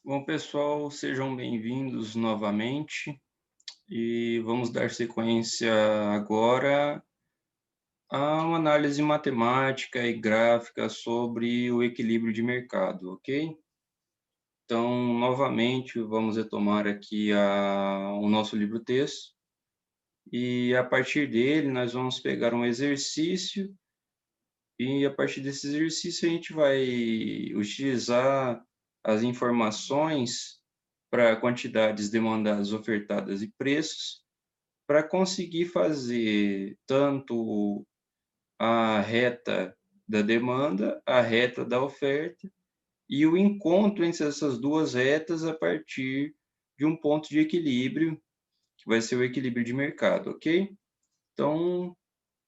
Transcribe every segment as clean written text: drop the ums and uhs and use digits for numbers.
Bom, pessoal, sejam bem-vindos novamente e vamos dar sequência agora a uma análise matemática e gráfica sobre o equilíbrio de mercado, ok? Então, novamente, vamos retomar aqui o nosso livro-texto e a partir dele nós vamos pegar um exercício e a partir desse exercício a gente vai utilizar as informações para quantidades demandadas, ofertadas e preços, para conseguir fazer tanto a reta da demanda, a reta da oferta e o encontro entre essas duas retas a partir de um ponto de equilíbrio, que vai ser o equilíbrio de mercado, ok? Então,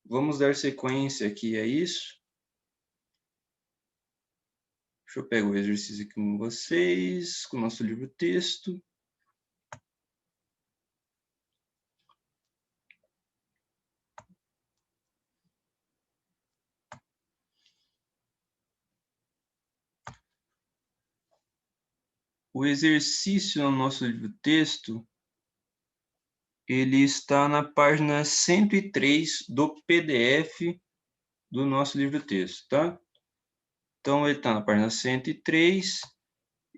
vamos dar sequência aqui a isso. Deixa eu pegar o exercício aqui com vocês, com o nosso livro-texto. O exercício no nosso livro-texto, ele está na página 103 do PDF do nosso livro-texto, tá? Então, ele está na página 103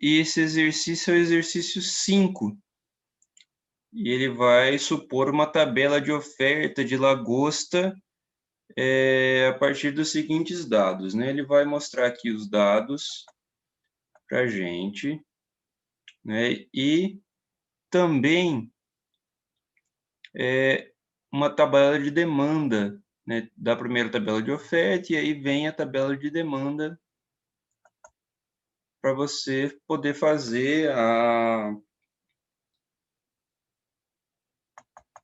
e esse exercício é o exercício 5. E ele vai supor uma tabela de oferta de lagosta a partir dos seguintes dados, né? Ele vai mostrar aqui os dados para a gente, né? E também uma tabela de demanda, né? Da primeira tabela de oferta e aí vem a tabela de demanda para você poder fazer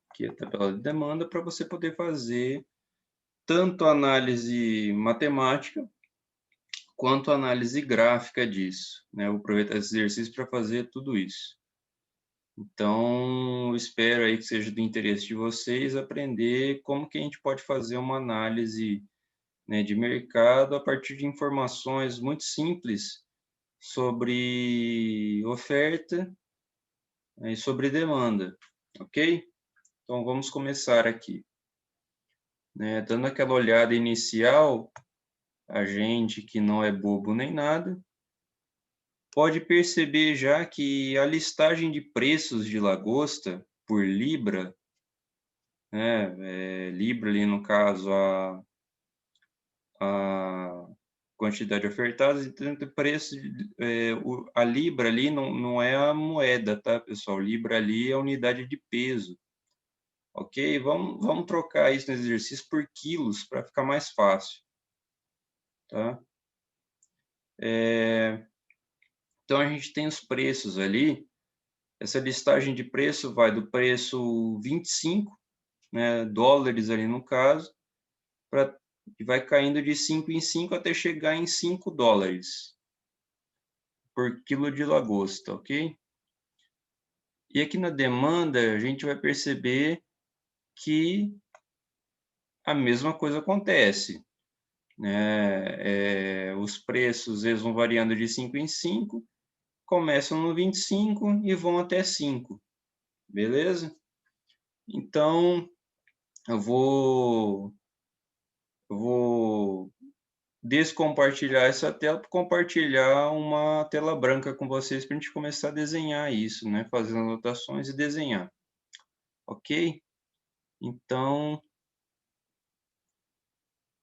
aqui a tabela de demanda para você poder fazer tanto a análise matemática quanto a análise gráfica disso, né? Eu vou aproveitar esse exercício para fazer tudo isso. Então, espero aí que seja do interesse de vocês aprender como que a gente pode fazer uma análise, né, de mercado a partir de informações muito simples sobre oferta, né, e sobre demanda, ok? Então, vamos começar aqui, né? Dando aquela olhada inicial, a gente que não é bobo nem nada, pode perceber já que a listagem de preços de lagosta por libra, né, libra ali no caso a quantidade ofertada e tanto preço, a libra ali não é a moeda, tá, pessoal? Libra ali é a unidade de peso, ok? Vamos trocar isso no exercício por quilos para ficar mais fácil, tá? Então, a gente tem os preços ali. Essa listagem de preço vai do preço 25, né, dólares ali no caso, e vai caindo de 5 em 5 até chegar em 5 dólares por quilo de lagosta, ok? E aqui na demanda, a gente vai perceber que a mesma coisa acontece, né? Os preços eles vão variando de 5 em 5, começam no 25 e vão até 5, beleza? Então, eu vou descompartilhar essa tela para compartilhar uma tela branca com vocês para a gente começar a desenhar isso, né? Fazer anotações e desenhar, ok? Então,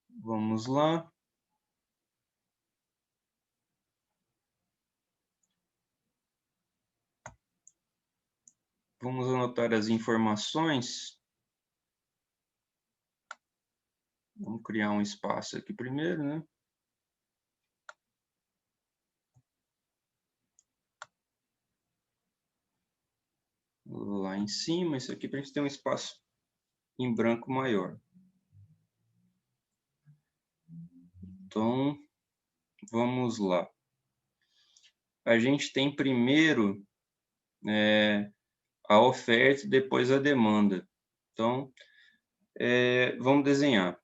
vamos lá. Vamos anotar as informações. Vamos criar um espaço aqui primeiro, né? Lá em cima, isso aqui para a gente ter um espaço em branco maior. Então, vamos lá. A gente tem primeiro a oferta e depois a demanda. Então, vamos desenhar,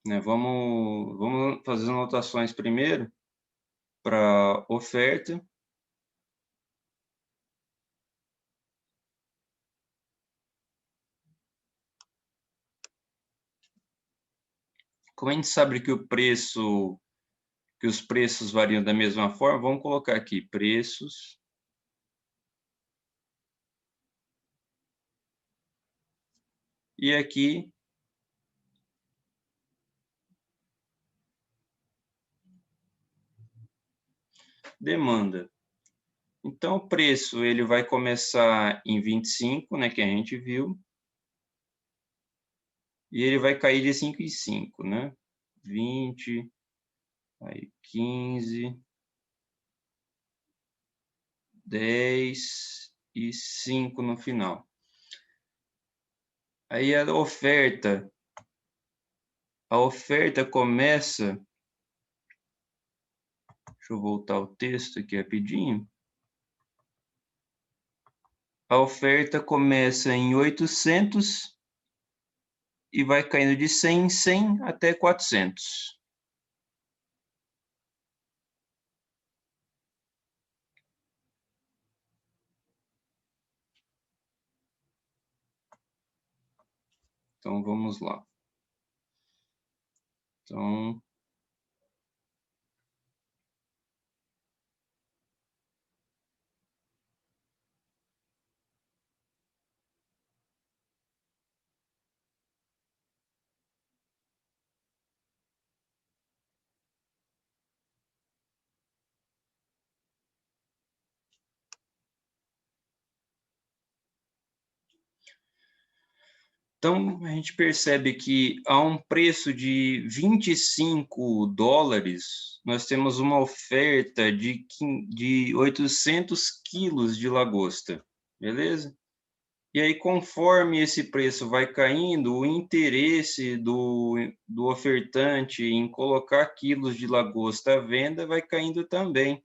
né? Vamos fazer anotações primeiro para oferta Como a gente sabe que os preços variam da mesma forma, vamos colocar aqui preços e aqui demanda. Então, o preço ele vai começar em 25, né, que a gente viu, e ele vai cair de 5 em 5, né? 20, aí 15, 10 e 5 no final. Aí a oferta começa, deixa eu voltar o texto aqui rapidinho. A oferta começa em 800 e vai caindo de 100 em 100 até 400. Então, vamos lá. Então, a gente percebe que a um preço de 25 dólares, nós temos uma oferta de 800 quilos de lagosta, beleza? E aí, conforme esse preço vai caindo, o interesse do ofertante em colocar quilos de lagosta à venda vai caindo também.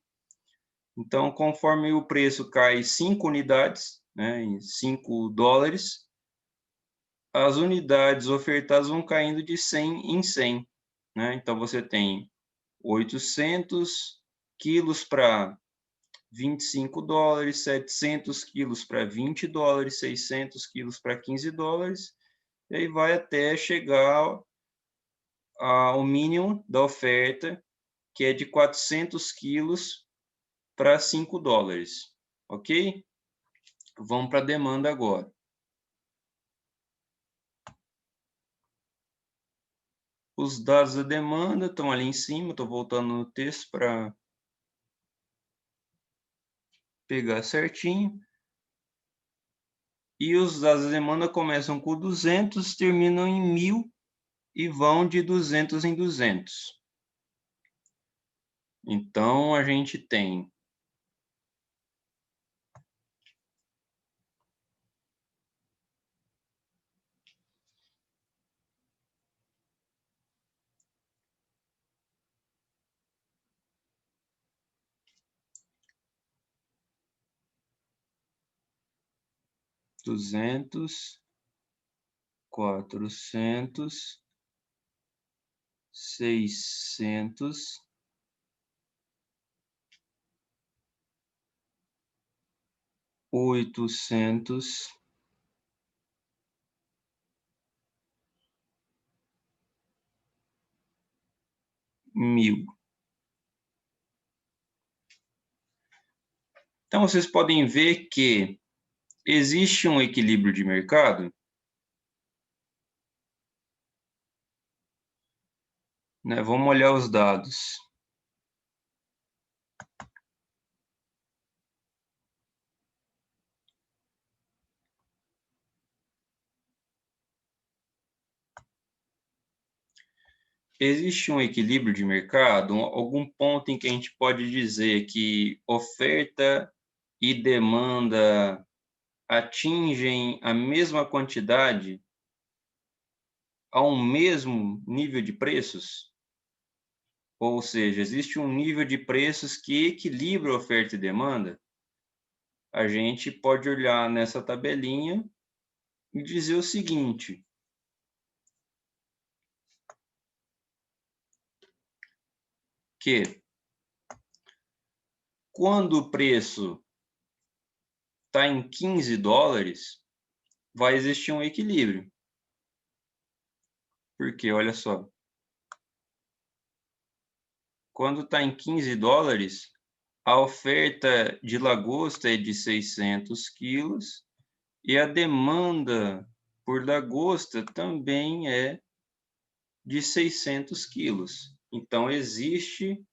Então, conforme o preço cai 5 unidades, né, em 5 dólares, as unidades ofertadas vão caindo de 100 em 100. Né? Então, você tem 800 quilos para 25 dólares, 700 quilos para 20 dólares, 600 quilos para 15 dólares, e aí vai até chegar ao mínimo da oferta, que é de 400 quilos para 5 dólares, ok? Vamos para a demanda agora. Os dados da demanda estão ali em cima, estou voltando no texto para pegar certinho. E os dados da demanda começam com 200, terminam em 1.000 e vão de 200 em 200. Então, a gente tem duzentos, 400, 600, 800, 1.000. Então, vocês podem ver que existe um equilíbrio de mercado, né? Vamos olhar os dados. Existe um equilíbrio de mercado, algum ponto em que a gente pode dizer que oferta e demanda atingem a mesma quantidade ao mesmo nível de preços? Ou seja, existe um nível de preços que equilibra oferta e demanda? A gente pode olhar nessa tabelinha e dizer o seguinte: que quando o preço está em 15 dólares, vai existir um equilíbrio. Porque, olha só, quando está em 15 dólares, a oferta de lagosta é de 600 quilos e a demanda por lagosta também é de 600 quilos. Então, existe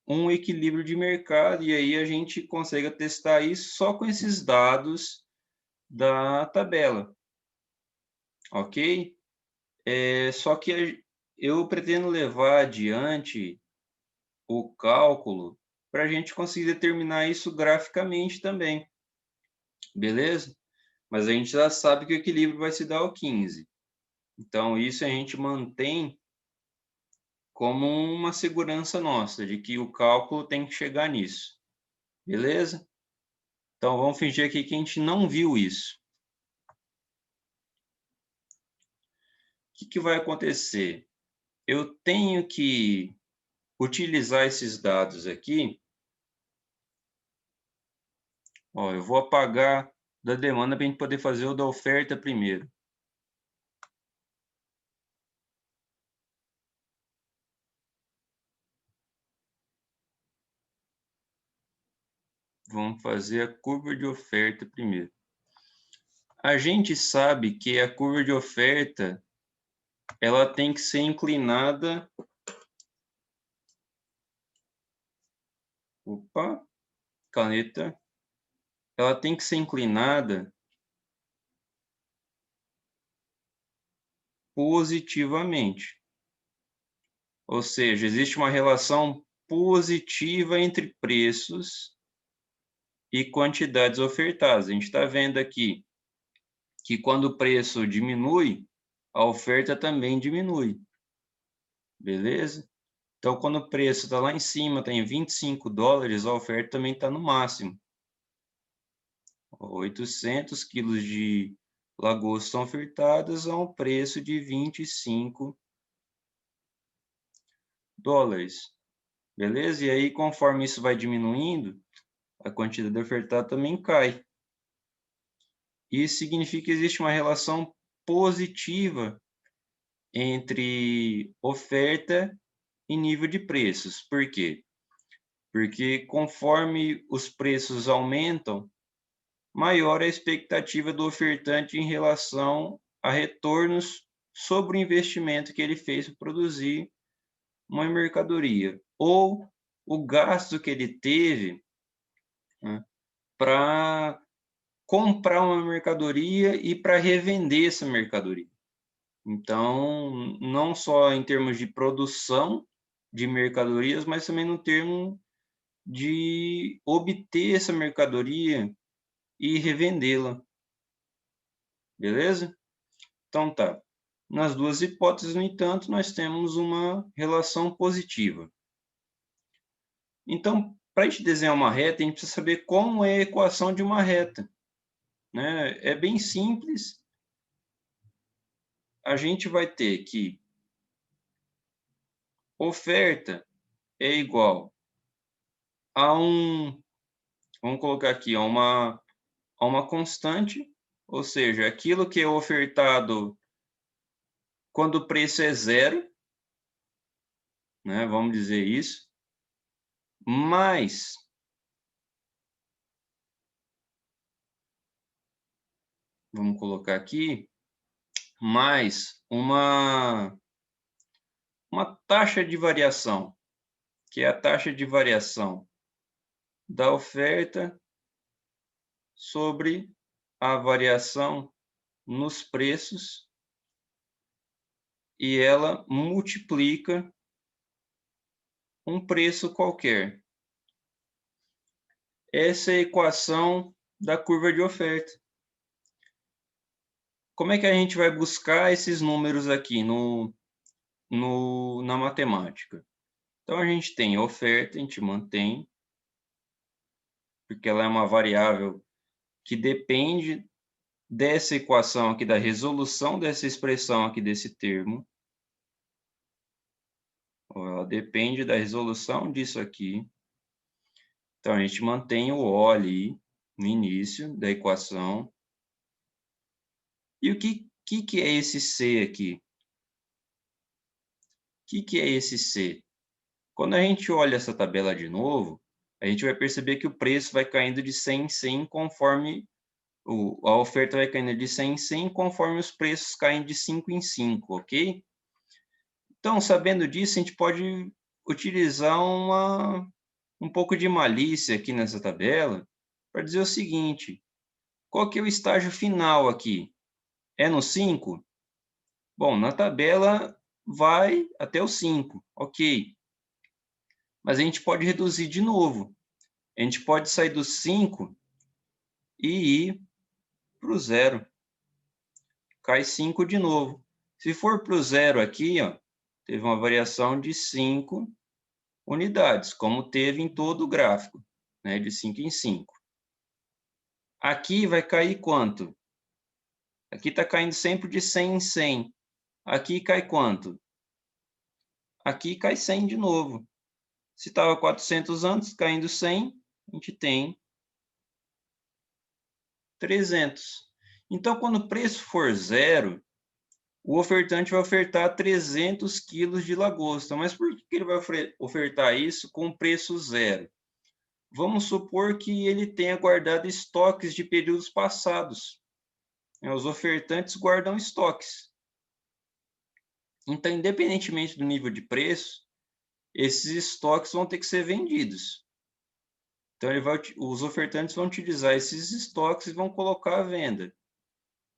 um equilíbrio de mercado e aí a gente consegue testar isso só com esses dados da tabela, ok? Só que eu pretendo levar adiante o cálculo para a gente conseguir determinar isso graficamente também, beleza? Mas a gente já sabe que o equilíbrio vai se dar ao 15. Então, isso a gente mantém como uma segurança nossa, de que o cálculo tem que chegar nisso, beleza? Então, vamos fingir aqui que a gente não viu isso. O que vai acontecer? Eu tenho que utilizar esses dados aqui. Ó, eu vou apagar da demanda para a gente poder fazer o da oferta primeiro. Vamos fazer a curva de oferta primeiro. A gente sabe que a curva de oferta ela tem que ser inclinada. Opa, caneta. Ela tem que ser inclinada positivamente. Ou seja, existe uma relação positiva entre preços e quantidades ofertadas. A gente está vendo aqui que quando o preço diminui, a oferta também diminui. Beleza? Então, quando o preço está lá em cima, está em 25 dólares, a oferta também está no máximo. 800 quilos de lagosta são ofertadas a um preço de 25 dólares. Beleza? E aí, conforme isso vai diminuindo, a quantidade ofertada também cai. Isso significa que existe uma relação positiva entre oferta e nível de preços. Por quê? Porque conforme os preços aumentam, maior é a expectativa do ofertante em relação a retornos sobre o investimento que ele fez para produzir uma mercadoria, ou o gasto que ele teve, né, para comprar uma mercadoria e para revender essa mercadoria. Então, não só em termos de produção de mercadorias, mas também no termo de obter essa mercadoria e revendê-la. Beleza? Então tá. Nas duas hipóteses, no entanto, nós temos uma relação positiva. Então, para a gente desenhar uma reta, a gente precisa saber como é a equação de uma reta, né? É bem simples. A gente vai ter que oferta é igual a vamos colocar aqui, a uma constante, ou seja, aquilo que é ofertado quando o preço é zero, né? Vamos dizer isso, mais vamos colocar aqui, mais uma taxa de variação, que é a taxa de variação da oferta sobre a variação nos preços, e ela multiplica um preço qualquer. Essa é a equação da curva de oferta. Como é que a gente vai buscar esses números aqui na matemática? Então, a gente tem a oferta, a gente mantém, porque ela é uma variável que depende dessa equação aqui, da resolução dessa expressão aqui desse termo. Ela depende da resolução disso aqui. Então, a gente mantém o O ali no início da equação. E o que é esse C aqui? O que é esse C? Quando a gente olha essa tabela de novo, a gente vai perceber que o preço vai caindo de 100 em 100 conforme a oferta vai caindo de 100 em 100 conforme os preços caem de 5 em 5, ok? Então, sabendo disso, a gente pode utilizar um pouco de malícia aqui nessa tabela para dizer o seguinte: qual que é o estágio final aqui? É no 5? Bom, na tabela vai até o 5, ok. Mas a gente pode reduzir de novo. A gente pode sair do 5 e ir para o 0. Cai 5 de novo. Se for para o 0 aqui, ó, teve uma variação de 5 unidades, como teve em todo o gráfico, né, de 5 em 5. Aqui vai cair quanto? Aqui está caindo sempre de 100 em 100. Aqui cai quanto? Aqui cai 100 de novo. Se estava 400 antes, caindo 100, a gente tem 300. Então, quando o preço for 0, o ofertante vai ofertar 300 quilos de lagosta. Mas por que ele vai ofertar isso com preço 0? Vamos supor que ele tenha guardado estoques de períodos passados. Os ofertantes guardam estoques. Então, independentemente do nível de preço, esses estoques vão ter que ser vendidos. Então, os ofertantes vão utilizar esses estoques e vão colocar à venda.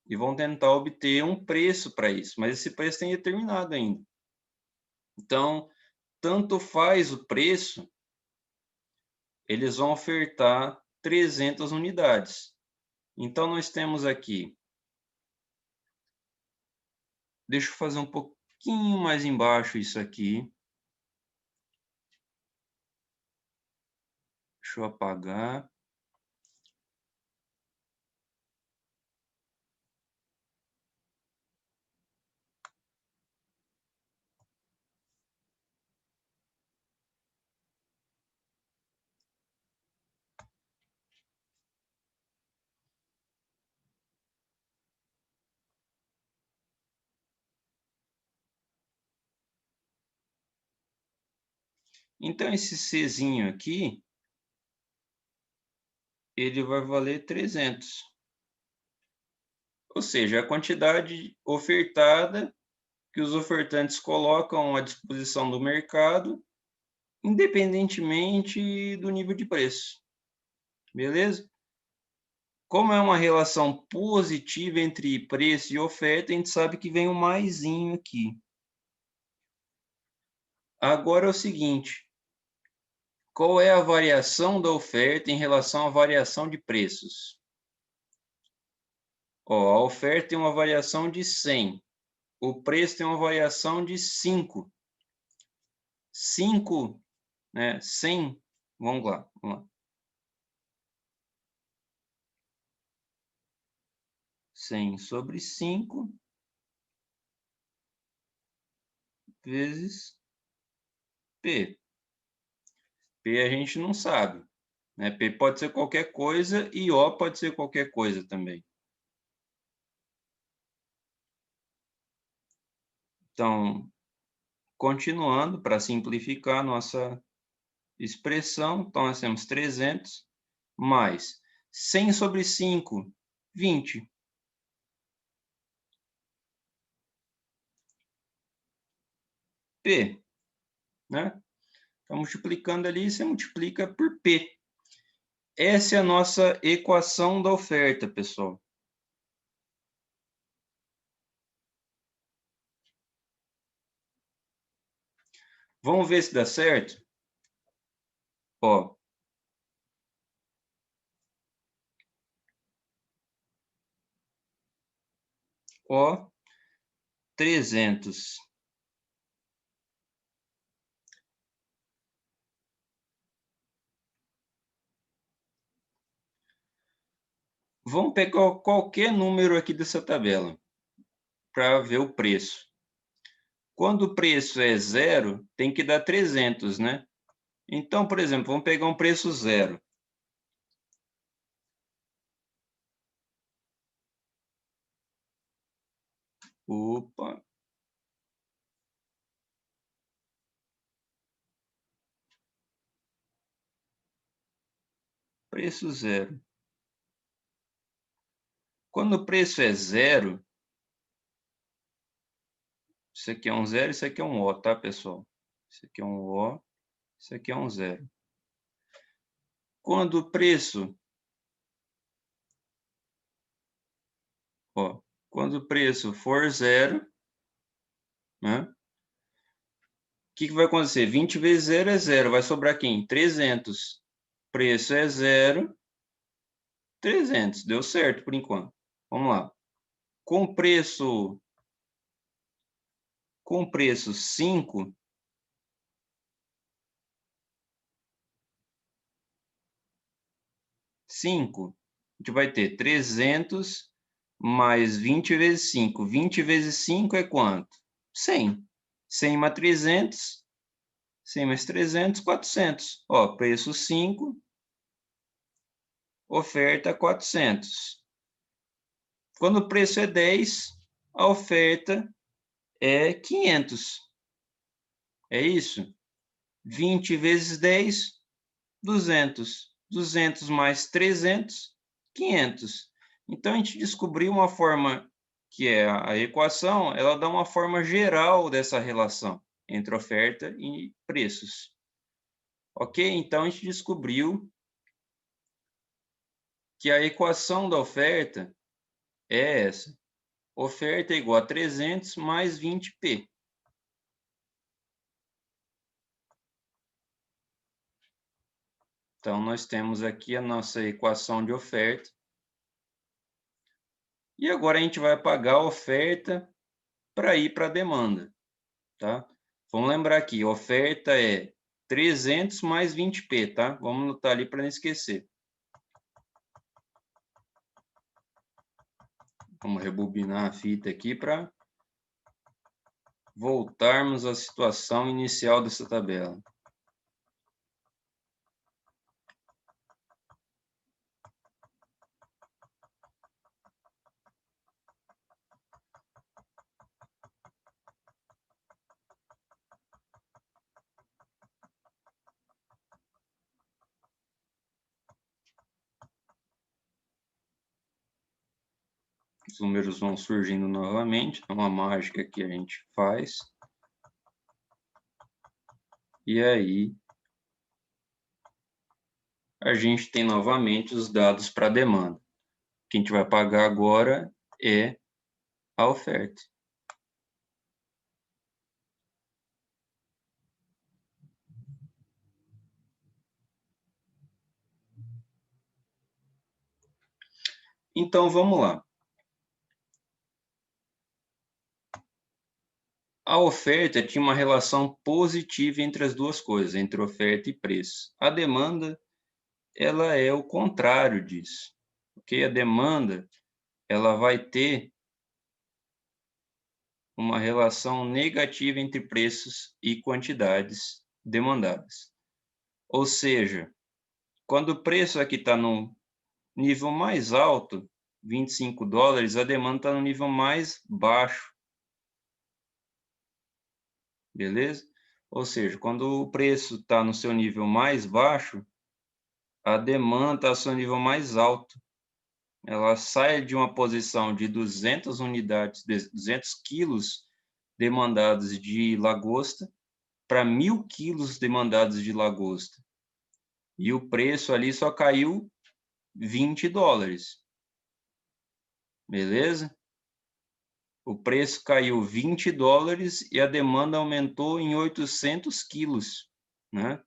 E vão tentar obter um preço para isso, mas esse preço tem determinado ainda. Então, tanto faz o preço, eles vão ofertar 300 unidades. Então, nós temos aqui, deixa eu fazer um pouquinho mais embaixo isso aqui. Deixa eu apagar. Então, esse Czinho aqui, ele vai valer 300. Ou seja, a quantidade ofertada que os ofertantes colocam à disposição do mercado, independentemente do nível de preço. Beleza? Como é uma relação positiva entre preço e oferta, a gente sabe que vem um maisinho aqui. Agora é o seguinte, qual é a variação da oferta em relação à variação de preços? Ó, a oferta tem uma variação de 100, o preço tem uma variação de 5. 5, né, 100, vamos lá. 100 sobre 5 vezes P. P a gente não sabe, né? P pode ser qualquer coisa e O pode ser qualquer coisa também. Então, continuando, para simplificar a nossa expressão, então nós temos 300 mais 100 sobre 5, 20. P, né? Então, multiplicando ali, você multiplica por P. Essa é a nossa equação da oferta, pessoal. Vamos ver se dá certo? Ó, ó, 300. Vamos pegar qualquer número aqui dessa tabela para ver o preço. Quando o preço é 0, tem que dar 300, né? Então, por exemplo, vamos pegar um preço 0. Opa. Preço zero. Quando o preço é zero, isso aqui é um zero, isso aqui é um O, tá, pessoal? Isso aqui é um O, isso aqui é um zero. Quando o preço, ó, quando o preço for zero, né? O que vai acontecer? 20 vezes zero é zero, vai sobrar quem? 300. Preço é zero, 300. Deu certo por enquanto. Vamos lá. Com preço 5, 5, a gente vai ter 300 mais 20 vezes 5. 20 vezes 5 é quanto? 100. 100 mais 300, 100 mais 300, 400. Ó, preço 5, oferta 400. Quando o preço é 10, a oferta é 500. É isso? 20 vezes 10, 200. 200 mais 300, 500. Então, a gente descobriu uma forma que é a equação, ela dá uma forma geral dessa relação entre oferta e preços. Ok? Então, a gente descobriu que a equação da oferta é essa. Oferta é igual a 300 mais 20p. Então, nós temos aqui a nossa equação de oferta. E agora a gente vai pagar a oferta para ir para a demanda. Tá? Vamos lembrar aqui, oferta é 300 mais 20p, tá? Vamos anotar ali para não esquecer. Vamos rebobinar a fita aqui para voltarmos à situação inicial dessa tabela. Os números vão surgindo novamente, é uma mágica que a gente faz. E aí, a gente tem novamente os dados para a demanda. O que a gente vai pagar agora é a oferta. Então, vamos lá. A oferta tinha uma relação positiva entre as duas coisas, entre oferta e preço. A demanda, ela é o contrário disso. Ok? A demanda, ela vai ter uma relação negativa entre preços e quantidades demandadas. Ou seja, quando o preço aqui está no nível mais alto, 25 dólares, a demanda está no nível mais baixo. Beleza? Ou seja, quando o preço está no seu nível mais baixo, a demanda está no seu nível mais alto. Ela sai de uma posição de 200 unidades, 200 quilos demandados de lagosta para 1.000 quilos demandados de lagosta. E o preço ali só caiu 20 dólares. Beleza? O preço caiu 20 dólares e a demanda aumentou em 800 quilos, né?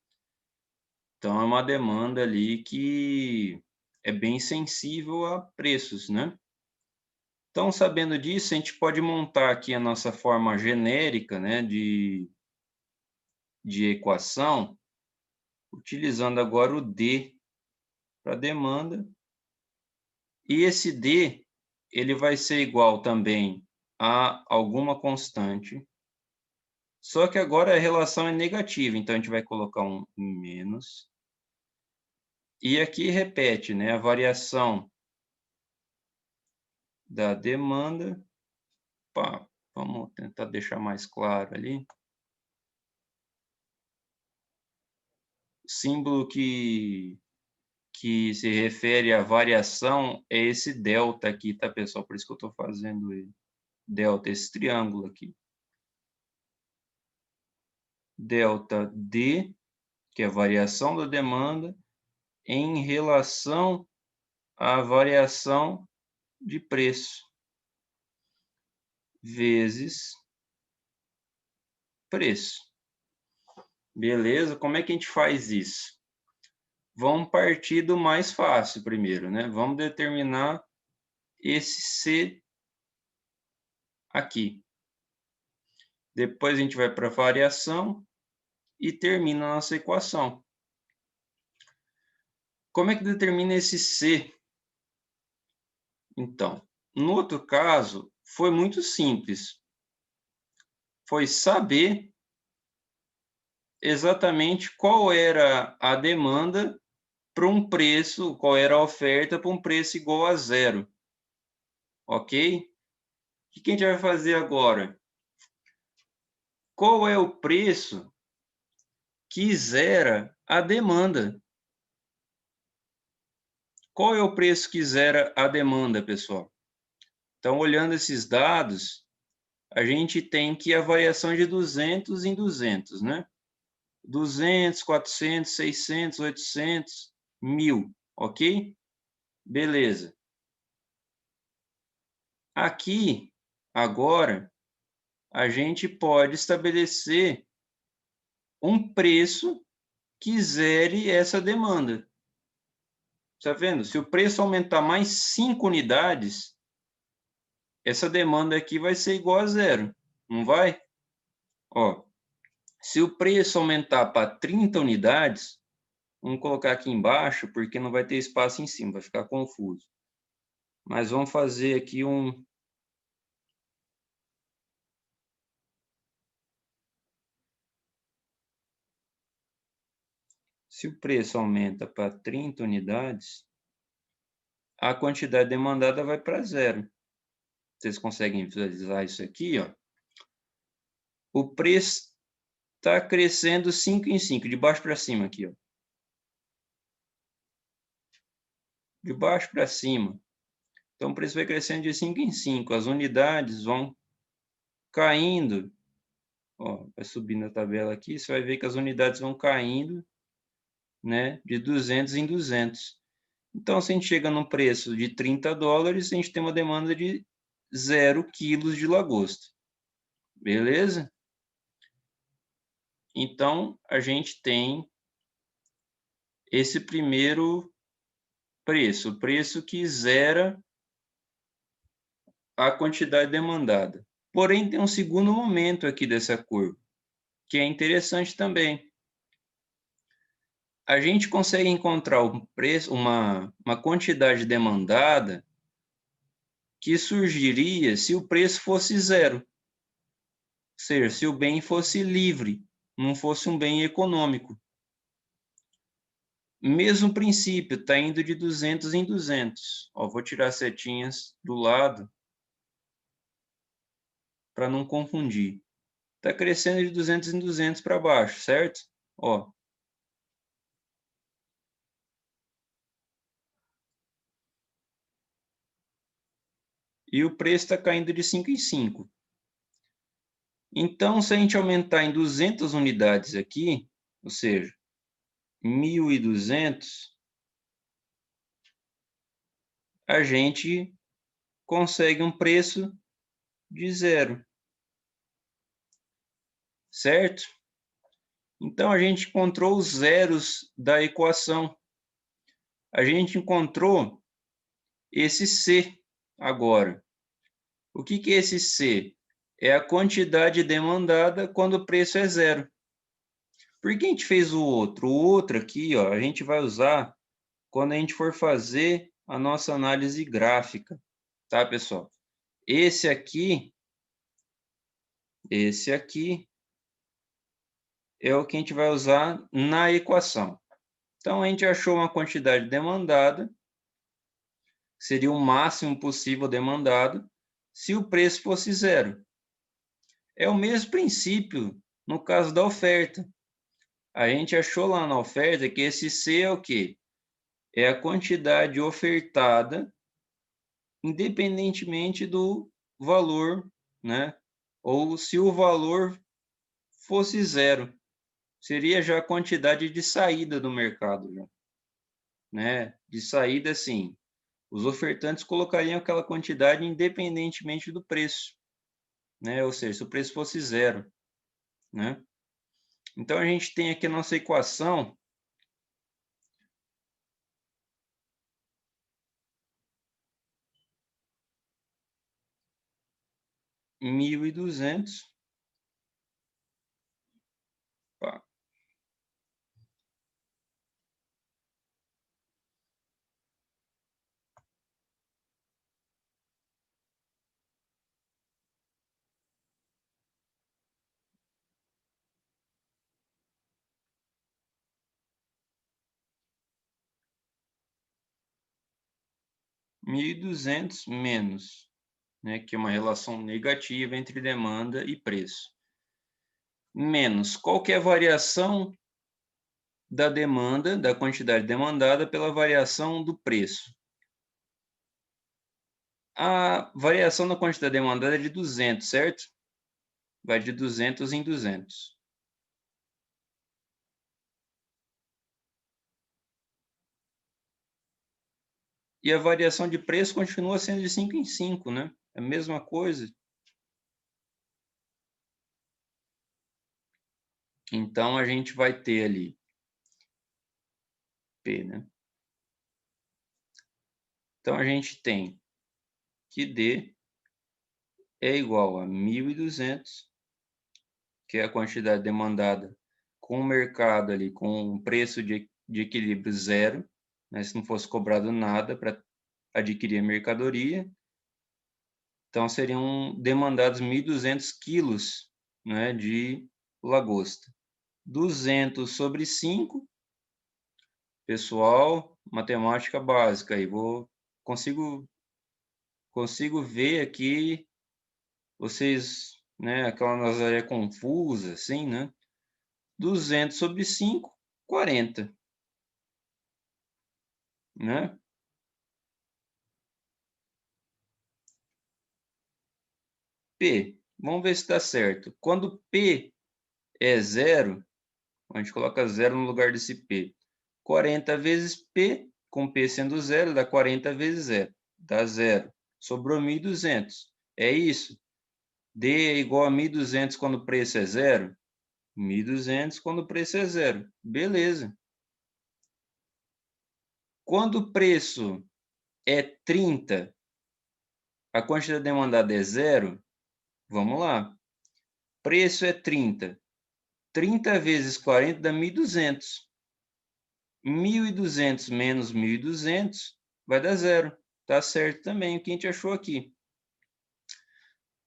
Então, é uma demanda ali que é bem sensível a preços, né? Então, sabendo disso, a gente pode montar aqui a nossa forma genérica, né, de equação, utilizando agora o D para demanda. E esse D, ele vai ser igual também a alguma constante, só que agora a relação é negativa, então a gente vai colocar um menos. E aqui repete, né, a variação da demanda. Pá, vamos tentar deixar mais claro ali. Símbolo que que se refere à variação é esse delta aqui, tá, pessoal? Por isso que eu estou fazendo ele. Delta, esse triângulo aqui. Delta D, que é a variação da demanda, em relação à variação de preço, vezes preço. Beleza? Como é que a gente faz isso? Vamos partir do mais fácil primeiro, né? Vamos determinar esse C aqui. Depois a gente vai para a variação e termina a nossa equação. Como é que determina esse C? Então, no outro caso, foi muito simples. Foi saber exatamente qual era a demanda para um preço, qual era a oferta para um preço igual a zero. Ok? O que a gente vai fazer agora? Qual é o preço que zera a demanda? Qual é o preço que zera a demanda, pessoal? Então, olhando esses dados, a gente tem que a variação de 200 em 200, né? 200, 400, 600, 800, 1000, ok? Beleza. Aqui, agora, a gente pode estabelecer um preço que zere essa demanda. Está vendo? Se o preço aumentar mais 5 unidades, essa demanda aqui vai ser igual a zero, não vai? Ó, se o preço aumentar para 30 unidades, vamos colocar aqui embaixo, porque não vai ter espaço em cima, vai ficar confuso. Mas vamos fazer aqui um... Se o preço aumenta para 30 unidades, a quantidade demandada vai para zero. Vocês conseguem visualizar isso aqui, ó? O preço está crescendo 5 em 5, de baixo para cima aqui, ó. De baixo para cima. Então, o preço vai crescendo de 5 em 5. As unidades vão caindo. Ó, vai subindo a tabela aqui, você vai ver que as unidades vão caindo, né, de 200 em 200. Então, se a gente chega num preço de 30 dólares, a gente tem uma demanda de 0 quilos de lagosta. Beleza? Então, a gente tem esse primeiro preço, o preço que zera a quantidade demandada. Porém, tem um segundo momento aqui dessa curva, que é interessante também. A gente consegue encontrar um preço, uma quantidade demandada que surgiria se o preço fosse zero. Ou seja, se o bem fosse livre, não fosse um bem econômico. Mesmo princípio, está indo de 200 em 200. Ó, vou tirar as setinhas do lado para não confundir. Está crescendo de 200 em 200 para baixo, certo? Ó. E o preço está caindo de 5 em 5. Então, se a gente aumentar em 200 unidades aqui, ou seja, 1.200, a gente consegue um preço de zero. Certo? Então, a gente encontrou os zeros da equação. A gente encontrou esse C agora. O que é esse C? É a quantidade demandada quando o preço é zero. Por que a gente fez o outro? O outro aqui, ó, a gente vai usar quando a gente for fazer a nossa análise gráfica, tá, pessoal? Esse aqui é o que a gente vai usar na equação. Então, a gente achou uma quantidade demandada, seria o máximo possível demandado, se o preço fosse zero. É o mesmo princípio no caso da oferta. A gente achou lá na oferta que esse C é o quê? é a quantidade ofertada, independentemente do valor, né? Ou se o valor fosse zero, seria já a quantidade de saída do mercado, já, né? De saída, sim. Os ofertantes colocariam aquela quantidade independentemente do preço, né? Ou seja, se o preço fosse zero, né? Então, a gente tem aqui a nossa equação. Mil e duzentos. 1.200 menos, né, que é uma relação negativa entre demanda e preço, menos qual que é a variação da demanda, da quantidade demandada pela variação do preço. A variação da quantidade demandada é de 200, certo? Vai de 200 em 200. E a variação de preço continua sendo de 5 em 5, né? É a mesma coisa. Então, a gente vai ter ali P, né? Então, a gente tem que D é igual a 1.200, que é a quantidade demandada com o mercado ali, com um preço de equilíbrio zero, né? Se não fosse cobrado nada para adquirir a mercadoria. Então, seriam demandados 1.200 quilos, né, de lagosta. 200 sobre 5, pessoal, matemática básica. Aí consigo ver aqui vocês, né, aquela Nazaré confusa, assim, né? 200 sobre 5, 40, né? P, vamos ver se está certo. Quando P é zero, a gente coloca zero no lugar desse P. 40 vezes P, com P sendo zero, dá 40 vezes zero, dá zero. Sobrou 1.200. É isso? D é igual a 1.200 quando o preço é zero? 1.200 quando o preço é zero. Beleza. Quando o preço é 30, a quantidade demandada é zero? Vamos lá. Preço é 30. 30 vezes 40 dá 1.200. 1.200 menos 1.200 vai dar zero. Tá certo também o que a gente achou aqui.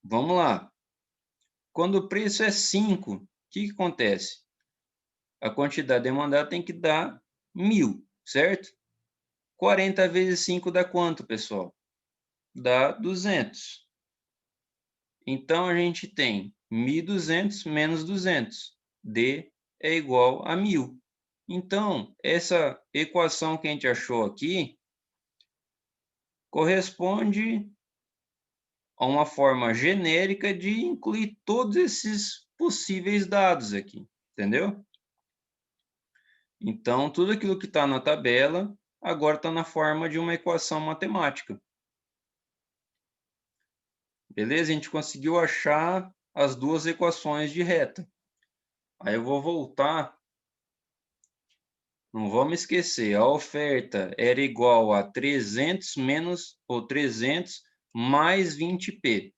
Vamos lá. Quando o preço é 5, o que acontece? A quantidade demandada tem que dar 1.000, certo? 40 vezes 5 dá quanto, pessoal? Dá 200. Então, a gente tem 1.200 menos 200. D é igual a 1.000. Então, essa equação que a gente achou aqui corresponde a uma forma genérica de incluir todos esses possíveis dados aqui, entendeu? Então, tudo aquilo que está na tabela agora está na forma de uma equação matemática. Beleza? A gente conseguiu achar as duas equações de reta. Aí eu vou voltar. Não vamos esquecer, a oferta era igual a 300 menos, ou 300 mais 20p.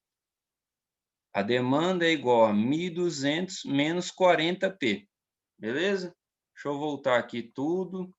A demanda é igual a 1.200 menos 40p. Beleza? Deixa eu voltar aqui tudo.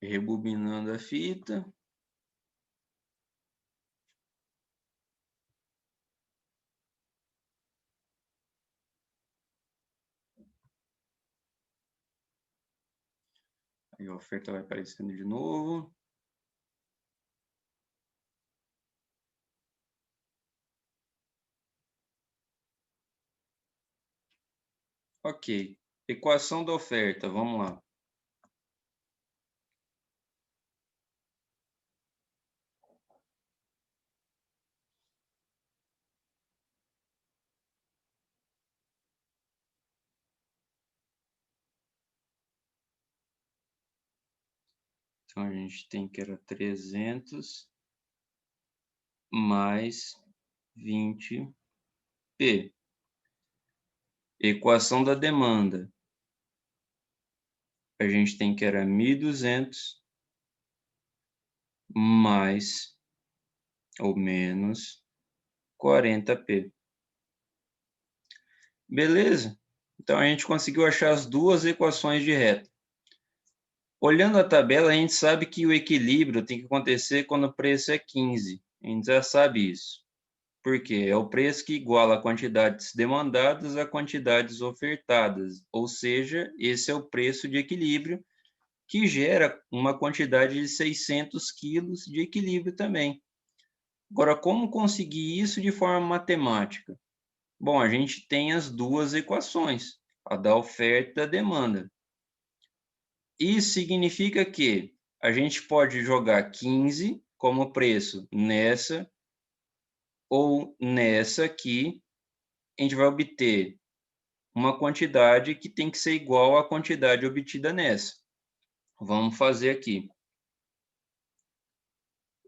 Rebobinando a fita. E a oferta vai aparecendo de novo. Ok. Equação da oferta, vamos lá. Então, a gente tem que era 300 mais 20p. Equação da demanda. A gente tem que era 1.200 mais ou menos 40p. Beleza? Então, a gente conseguiu achar as duas equações de reta. Olhando a tabela, a gente sabe que o equilíbrio tem que acontecer quando o preço é 15. A gente já sabe isso. Por quê? É o preço que iguala a quantidades demandadas a quantidades ofertadas. Ou seja, esse é o preço de equilíbrio, que gera uma quantidade de 600 quilos de equilíbrio também. Agora, como conseguir isso de forma matemática? Bom, a gente tem as duas equações, a da oferta e da demanda. Isso significa que a gente pode jogar 15 como preço nessa ou nessa aqui. A gente vai obter uma quantidade que tem que ser igual à quantidade obtida nessa. Vamos fazer aqui.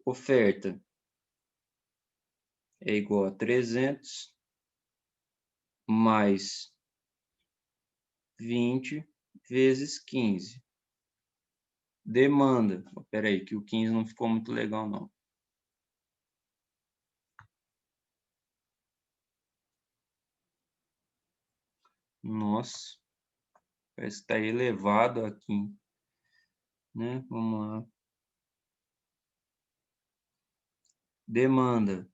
Oferta é igual a 300 mais 20 vezes 15. Demanda. Espera aí, que o 15 não ficou muito legal, não. Nossa, parece que está elevado aqui, né? Vamos lá. Demanda.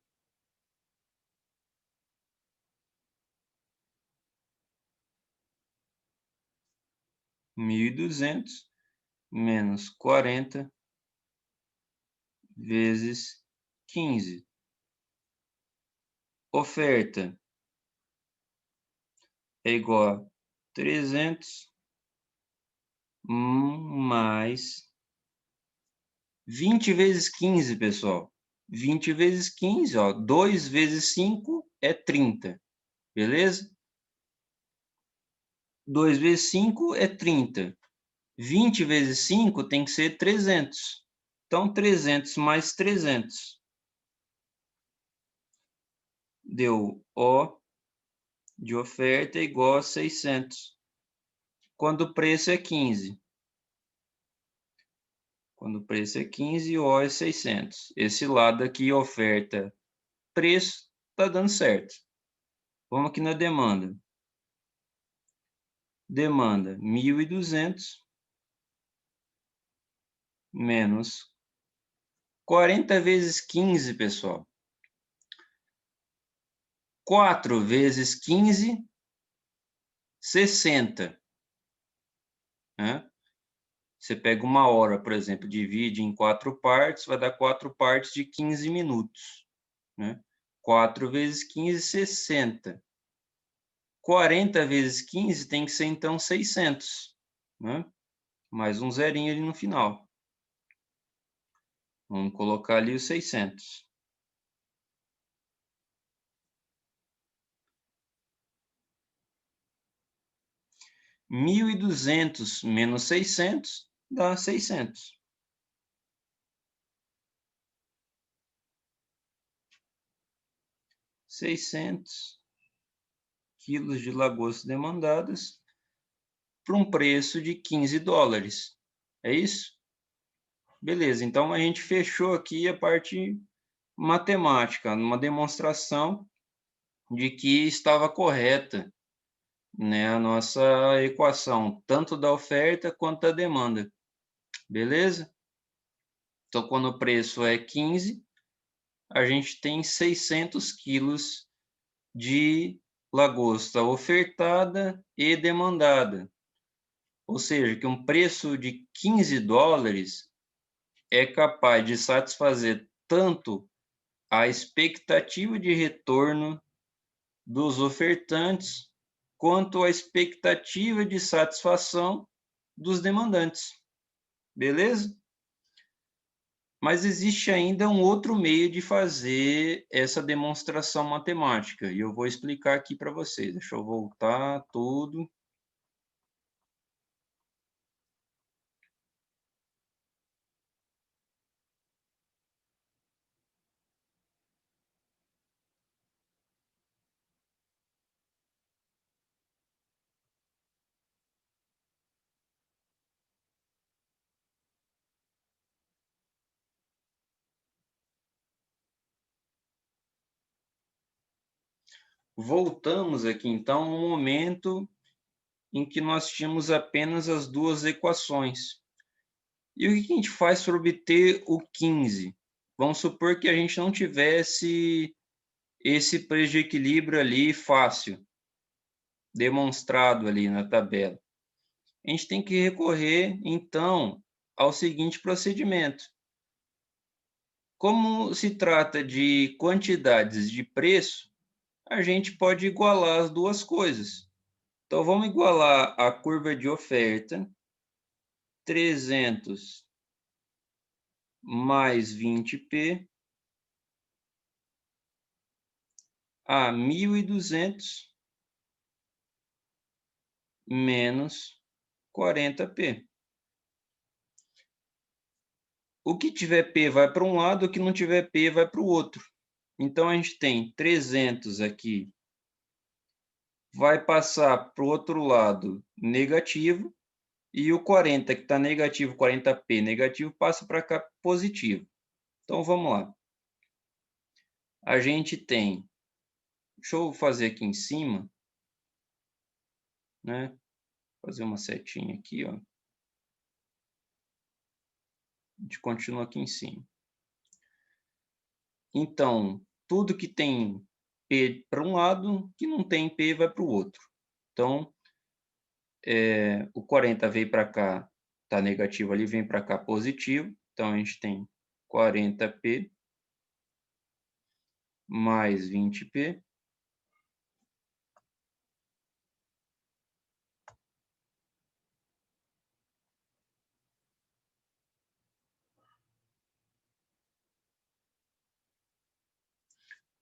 Mil e 200 menos 40 vezes 15. Oferta é igual a 300 mais 20 vezes 15, pessoal. 20 vezes 15, ó, 2 vezes 5 é 30, beleza? 2 vezes 5 é 30. 20 vezes 5 tem que ser 300. Então, 300 mais 300 deu O de oferta igual a 600. Quando o preço é 15. Quando o preço é 15, O é 600. Esse lado aqui, oferta, preço, está dando certo. Vamos aqui na demanda. Demanda 1.200 menos 40 vezes 15, pessoal. 4 vezes 15, 60. Né? Você pega uma hora, por exemplo, divide em 4 partes, vai dar 4 partes de 15 minutos. Né? 4 vezes 15, 60. 40 vezes 15 tem que ser, então, 600. Né? Mais um zerinho ali no final. Vamos colocar ali os 600. 1.200 menos 600 dá 600. 600 quilos de lagosta demandadas por um preço de 15 dólares. É isso? Beleza, então a gente fechou aqui a parte matemática, numa demonstração de que estava correta, né, a nossa equação, tanto da oferta quanto da demanda. Beleza? Então, quando o preço é 15, a gente tem 600 quilos de lagosta ofertada e demandada. Ou seja, que um preço de 15 dólares é capaz de satisfazer tanto a expectativa de retorno dos ofertantes quanto a expectativa de satisfação dos demandantes. Beleza? Mas existe ainda um outro meio de fazer essa demonstração matemática, e eu vou explicar aqui para vocês. Deixa eu voltar tudo. Voltamos aqui, então, ao momento em que nós tínhamos apenas as duas equações. E o que a gente faz para obter o 15? Vamos supor que a gente não tivesse esse preço de equilíbrio ali fácil, demonstrado ali na tabela. A gente tem que recorrer, então, ao seguinte procedimento. Como se trata de quantidades de preço, a gente pode igualar as duas coisas. Então, vamos igualar a curva de oferta, 300 mais 20p, a 1.200 menos 40p. O que tiver p vai para um lado, o que não tiver p vai para o outro. Então, a gente tem 300 aqui, vai passar para o outro lado negativo, e o 40, que está negativo, 40p negativo, passa para cá positivo. Então, vamos lá. A gente tem, deixa eu fazer aqui em cima, né? Fazer uma setinha aqui, ó. A gente continua aqui em cima. Então, tudo que tem P para um lado, que não tem P vai para o outro. Então, o 40 veio para cá, está negativo ali, vem para cá positivo. Então, a gente tem 40p mais 20p.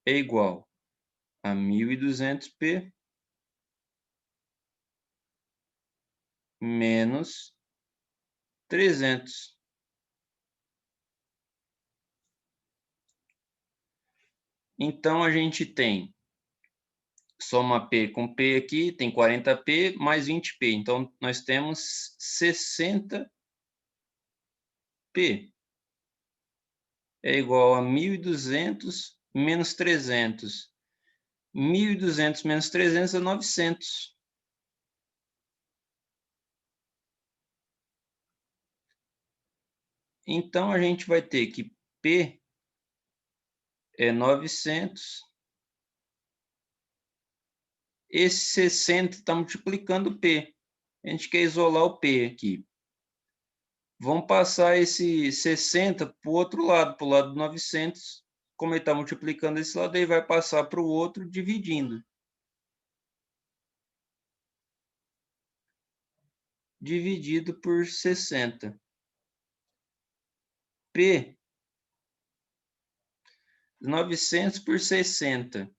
É igual a 1.200p menos 300. Então, a gente tem, soma P com P aqui, tem 40p mais 20p. Então, nós temos 60p. É igual a 1.200 menos 300. 1.200 menos 300 é 900. Então, a gente vai ter que P é 900. Esse 60 está multiplicando P. A gente quer isolar o P aqui. Vamos passar esse 60 para o outro lado, para o lado do 900. Como ele está multiplicando esse lado, ele vai passar para o outro dividindo. Dividido por 60. P, 900 por 60.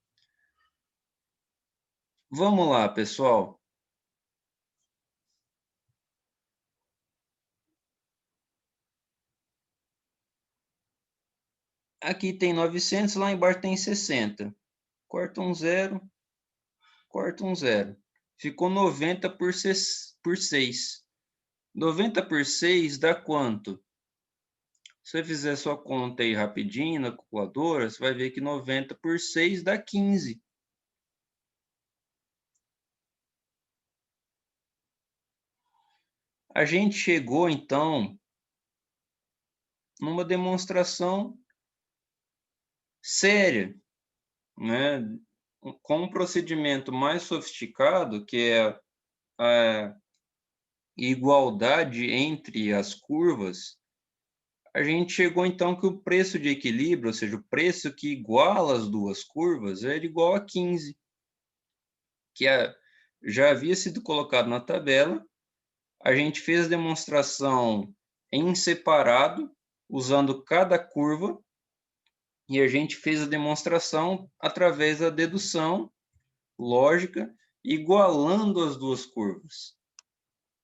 Vamos lá, pessoal. Aqui tem 900, lá embaixo tem 60. Corta um zero, corta um zero. Ficou 90 por 6. 90 por 6 dá quanto? Se você fizer sua conta aí rapidinho na calculadora, você vai ver que 90 por 6 dá 15. A gente chegou, então, numa demonstração séria, né? Com um procedimento mais sofisticado, que é igualdade entre as curvas, a gente chegou então que o preço de equilíbrio, ou seja, o preço que iguala as duas curvas, era igual a 15, que já havia sido colocado na tabela. A gente fez a demonstração em separado, usando cada curva, e a gente fez a demonstração através da dedução lógica, igualando as duas curvas.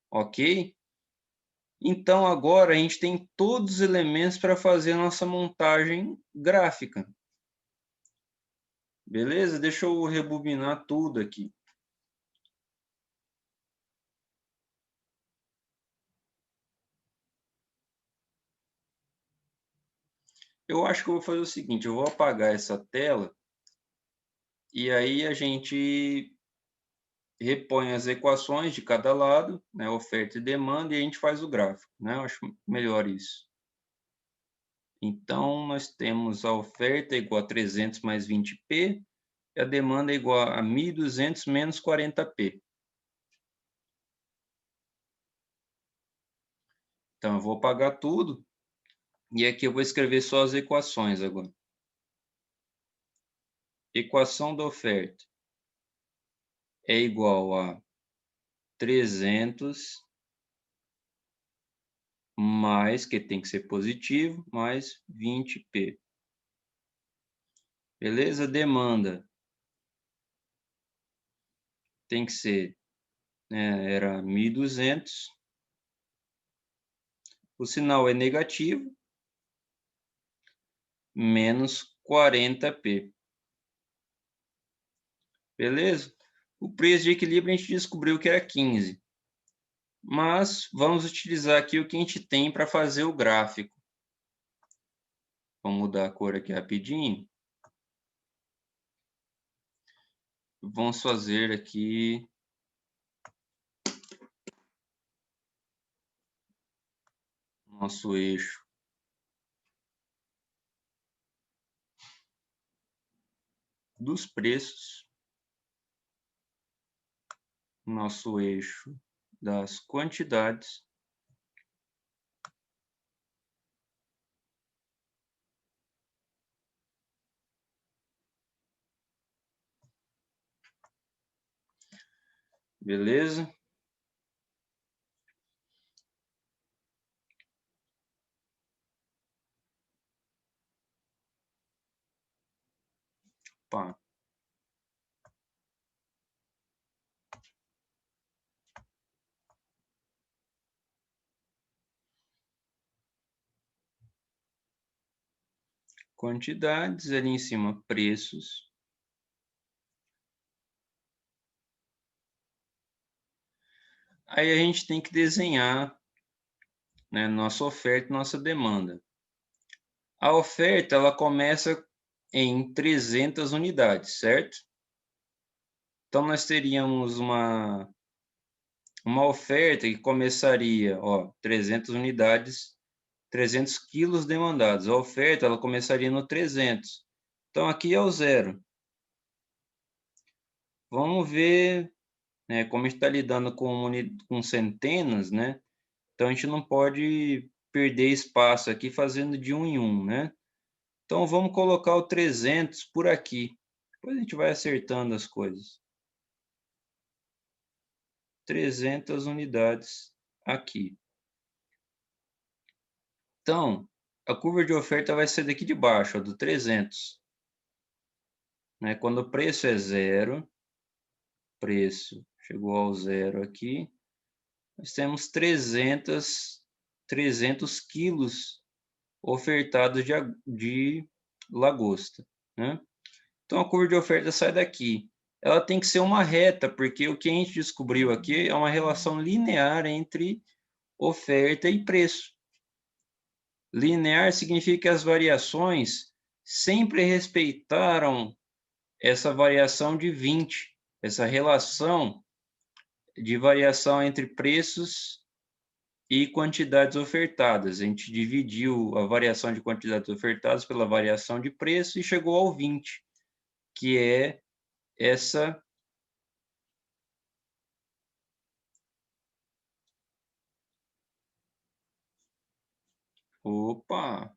Ok? Então, agora a gente tem todos os elementos para fazer a nossa montagem gráfica. Beleza? Deixa eu rebobinar tudo aqui. Eu acho que eu vou fazer o seguinte, eu vou apagar essa tela e aí a gente repõe as equações de cada lado, né, oferta e demanda, e a gente faz o gráfico, né? Eu acho melhor isso. Então, nós temos a oferta igual a 300 mais 20p, e a demanda é igual a 1.200 menos 40p. Então, eu vou apagar tudo, e aqui eu vou escrever só as equações agora. Equação da oferta é igual a 300 mais, que tem que ser positivo, mais 20p. Beleza? Demanda tem que ser, né, era 1.200. O sinal é negativo, menos 40p. Beleza? O preço de equilíbrio a gente descobriu que era 15. Mas vamos utilizar aqui o que a gente tem para fazer o gráfico. Vamos mudar a cor aqui rapidinho. Vamos fazer aqui nosso eixo dos preços, nosso eixo das quantidades, beleza? Pá. Quantidades, ali em cima, preços. Aí a gente tem que desenhar, né, nossa oferta e nossa demanda. A oferta, ela começa em 300 unidades, certo? Então, nós teríamos uma oferta que começaria, ó, 300 unidades, 300 quilos demandados. A oferta, ela começaria no 300. Então, aqui é o zero. Vamos ver, né, como a gente está lidando com centenas, né? Então, a gente não pode perder espaço aqui fazendo de um em um, né? Então, vamos colocar o 300 por aqui. Depois a gente vai acertando as coisas. 300 unidades aqui. Então, a curva de oferta vai ser daqui de baixo, ó, do 300. Né? Quando o preço é zero, preço chegou ao zero aqui, nós temos 300 quilos ofertados de lagosta. Né? Então, a curva de oferta sai daqui. Ela tem que ser uma reta, porque o que a gente descobriu aqui é uma relação linear entre oferta e preço. Linear significa que as variações sempre respeitaram essa variação de 20, essa relação de variação entre preços e quantidades ofertadas. A gente dividiu a variação de quantidades ofertadas pela variação de preço e chegou ao 20, que é essa Opa!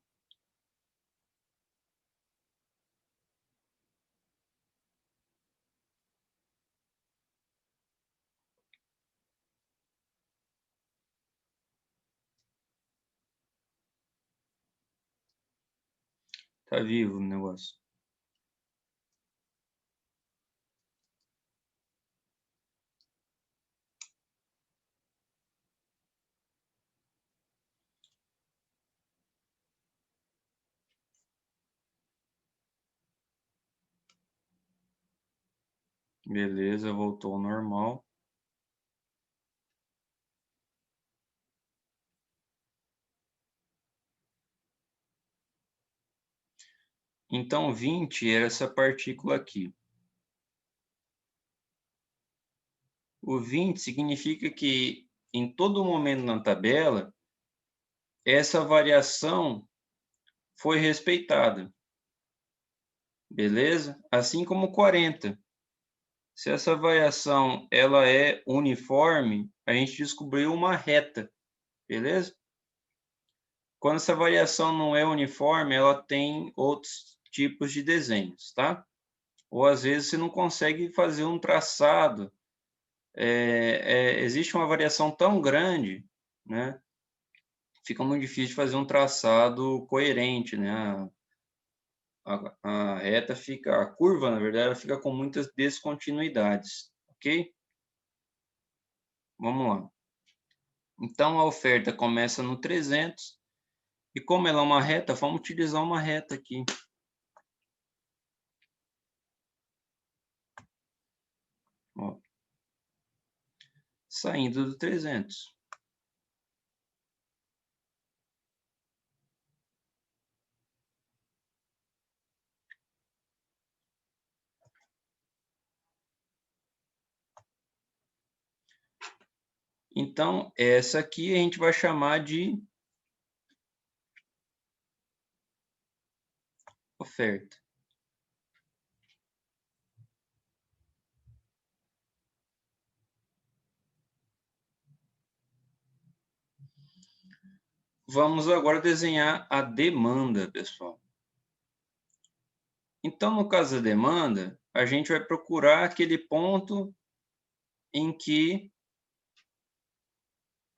Tá vivo o negócio. Beleza, voltou ao normal. Então, 20 era essa partícula aqui. O 20 significa que, em todo momento na tabela, essa variação foi respeitada. Beleza? Assim como 40. Se essa variação ela é uniforme, a gente descobriu uma reta. Beleza? Quando essa variação não é uniforme, ela tem outros tipos de desenhos, tá? Ou às vezes você não consegue fazer um traçado. Existe uma variação tão grande, né? Fica muito difícil de fazer um traçado coerente, né? A reta fica, a curva, na verdade, ela fica com muitas descontinuidades, ok? Vamos lá. Então, a oferta começa no 300, e como ela é uma reta, vamos utilizar uma reta aqui. Ó, saindo do 300. Então, essa aqui a gente vai chamar de oferta. Vamos agora desenhar a demanda, pessoal. Então, no caso da demanda, a gente vai procurar aquele ponto em que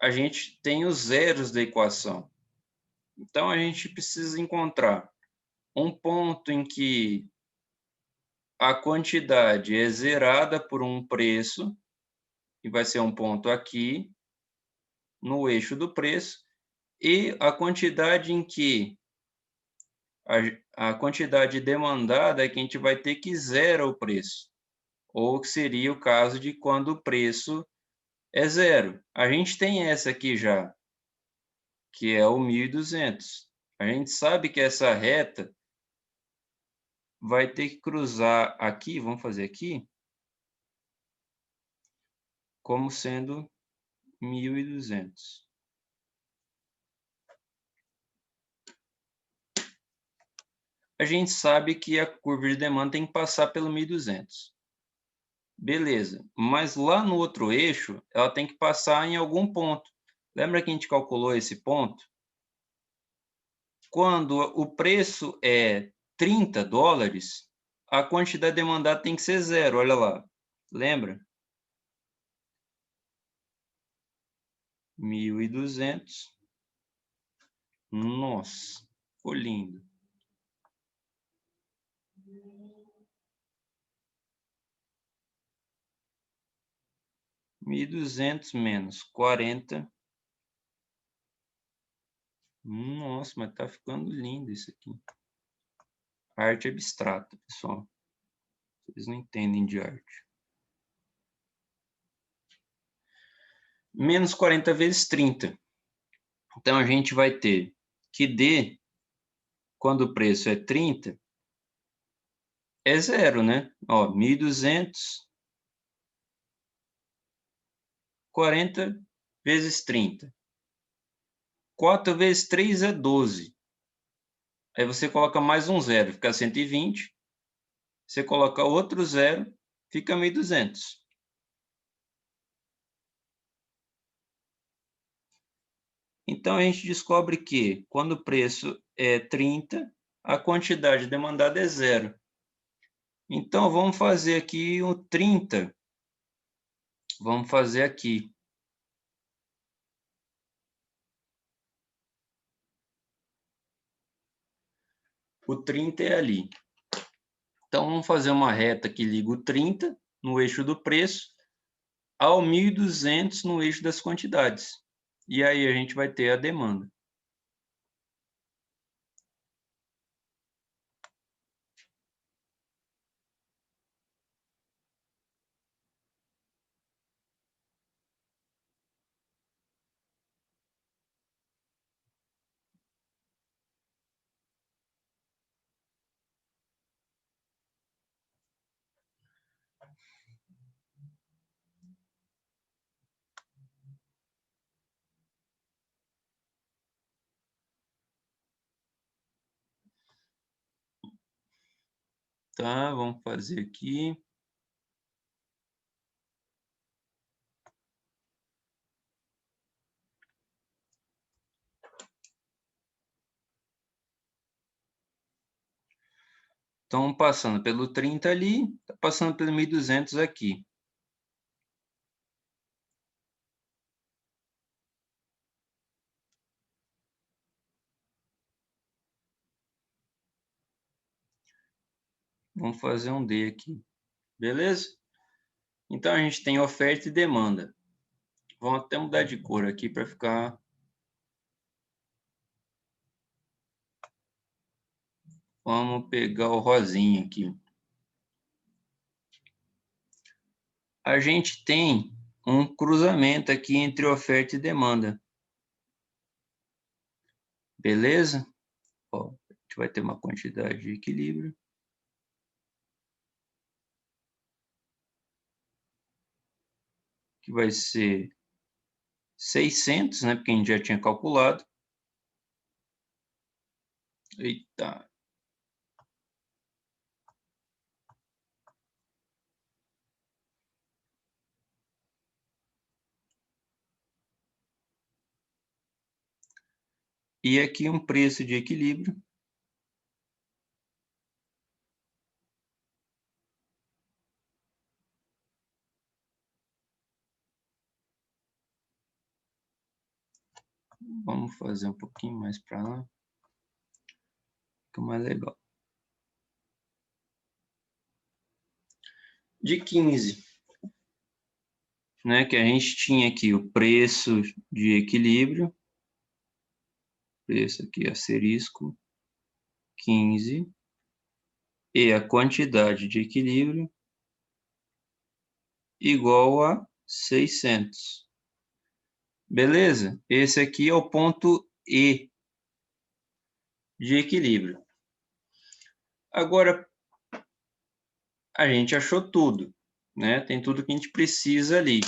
a gente tem os zeros da equação. Então, a gente precisa encontrar um ponto em que a quantidade é zerada por um preço, e vai ser um ponto aqui, no eixo do preço, e a quantidade em que a quantidade demandada é que a gente vai ter que zera o preço, ou que seria o caso de quando o preço é zero. A gente tem essa aqui já, que é o 1.200. A gente sabe que essa reta vai ter que cruzar aqui, vamos fazer aqui, como sendo 1.200. A gente sabe que a curva de demanda tem que passar pelo 1.200. Beleza, mas lá no outro eixo, ela tem que passar em algum ponto. Lembra que a gente calculou esse ponto? Quando o preço é 30 dólares, a quantidade demandada tem que ser zero, olha lá. Lembra? 1.200. Nossa, ficou lindo. 1.200 menos 40. Nossa, mas tá ficando lindo isso aqui. Arte abstrata, pessoal. Vocês não entendem de arte. Menos 40 vezes 30. Então, a gente vai ter que D, quando o preço é 30, é zero, né? Ó, 1.200, 40 vezes 30. 4 vezes 3 é 12. Aí você coloca mais um zero, fica 120. Você coloca outro zero, fica 1.200. Então, a gente descobre que, quando o preço é 30, a quantidade demandada é 0. Então, vamos fazer aqui o 30. Vamos fazer aqui. O 30 é ali. Então, vamos fazer uma reta que liga o 30 no eixo do preço ao 1.200 no eixo das quantidades. E aí a gente vai ter a demanda. Tá, vamos fazer aqui. Então, passando pelo 30 ali, tá passando pelo 1.200 aqui. Vamos fazer um D aqui, beleza? Então, a gente tem oferta e demanda. Vamos até mudar de cor aqui para ficar... Vamos pegar o rosinha aqui. A gente tem um cruzamento aqui entre oferta e demanda. Beleza? Ó, a gente vai ter uma quantidade de equilíbrio. Que vai ser 600, né? Porque a gente já tinha calculado. Eita. E aqui um preço de equilíbrio. Vamos fazer um pouquinho mais para lá. Fica mais legal. De 15. Né, que a gente tinha aqui o preço de equilíbrio. Preço aqui, asterisco 15. E a quantidade de equilíbrio igual a 600. Beleza? Esse aqui é o ponto E de equilíbrio. Agora, a gente achou tudo, né? Tem tudo que a gente precisa ali,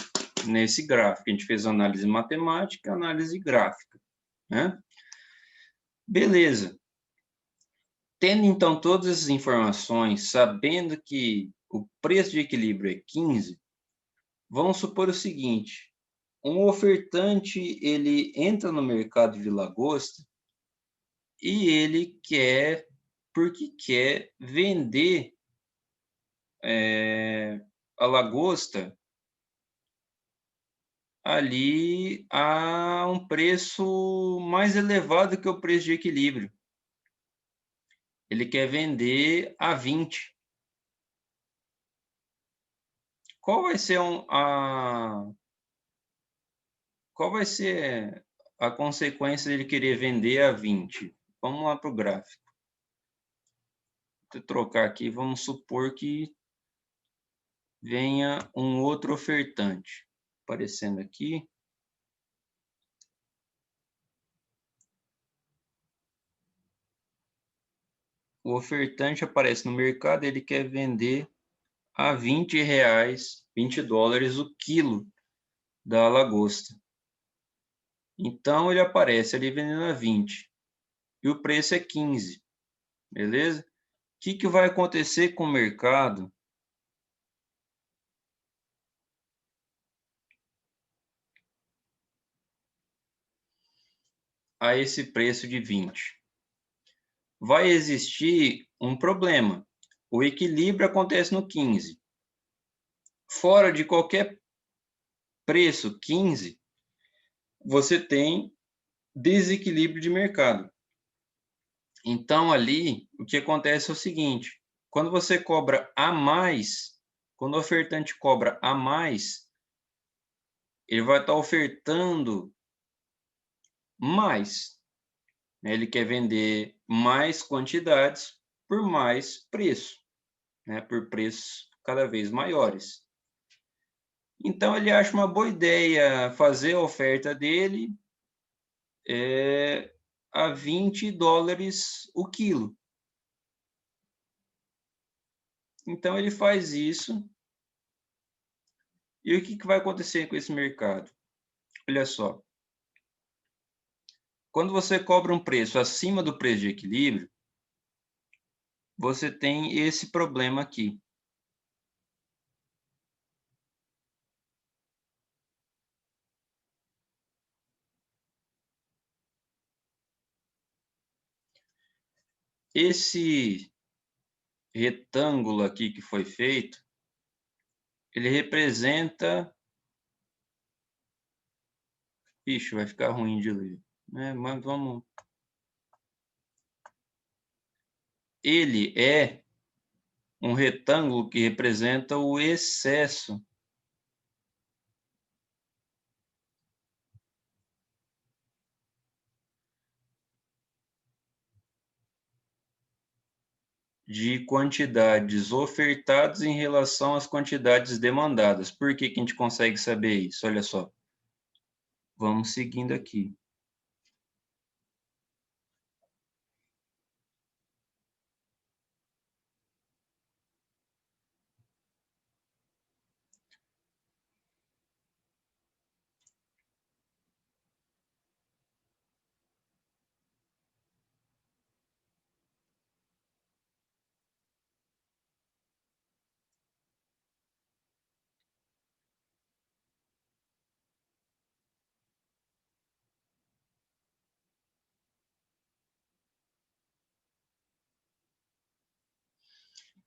nesse gráfico. A gente fez análise matemática, análise gráfica, né? Beleza. Tendo, então, todas essas informações, sabendo que o preço de equilíbrio é 15, vamos supor o seguinte: um ofertante, ele entra no mercado de lagosta e ele quer, porque quer vender a lagosta ali a um preço mais elevado que o preço de equilíbrio. Ele quer vender a 20. Qual vai ser qual vai ser a consequência de ele querer vender a 20? Vamos lá para o gráfico. Vou trocar aqui, vamos supor que venha um outro ofertante aparecendo aqui. O ofertante aparece no mercado, ele quer vender a R$20, $20 o quilo da lagosta. Então, ele aparece ali vendendo a 20 e o preço é 15, beleza? O que vai acontecer com o mercado? a esse preço de 20. Vai existir um problema. O equilíbrio acontece no 15. Fora de qualquer preço 15, você tem desequilíbrio de mercado. Então, ali, o que acontece é o seguinte: quando você cobra a mais, quando o ofertante cobra a mais, ele vai estar ofertando mais, né? Ele quer vender mais quantidades por mais preço, né? Por preços cada vez maiores. Então, ele acha uma boa ideia fazer a oferta dele a $20 o quilo. Então, ele faz isso. E o que vai acontecer com esse mercado? Olha só. Quando você cobra um preço acima do preço de equilíbrio, você tem esse problema aqui. Esse retângulo aqui que foi feito, ele representa... Ixi, vai ficar ruim de ler, né? Mas vamos... Ele é um retângulo que representa o excesso de quantidades ofertadas em relação às quantidades demandadas. Por que que a gente consegue saber isso? Olha só. Vamos seguindo aqui.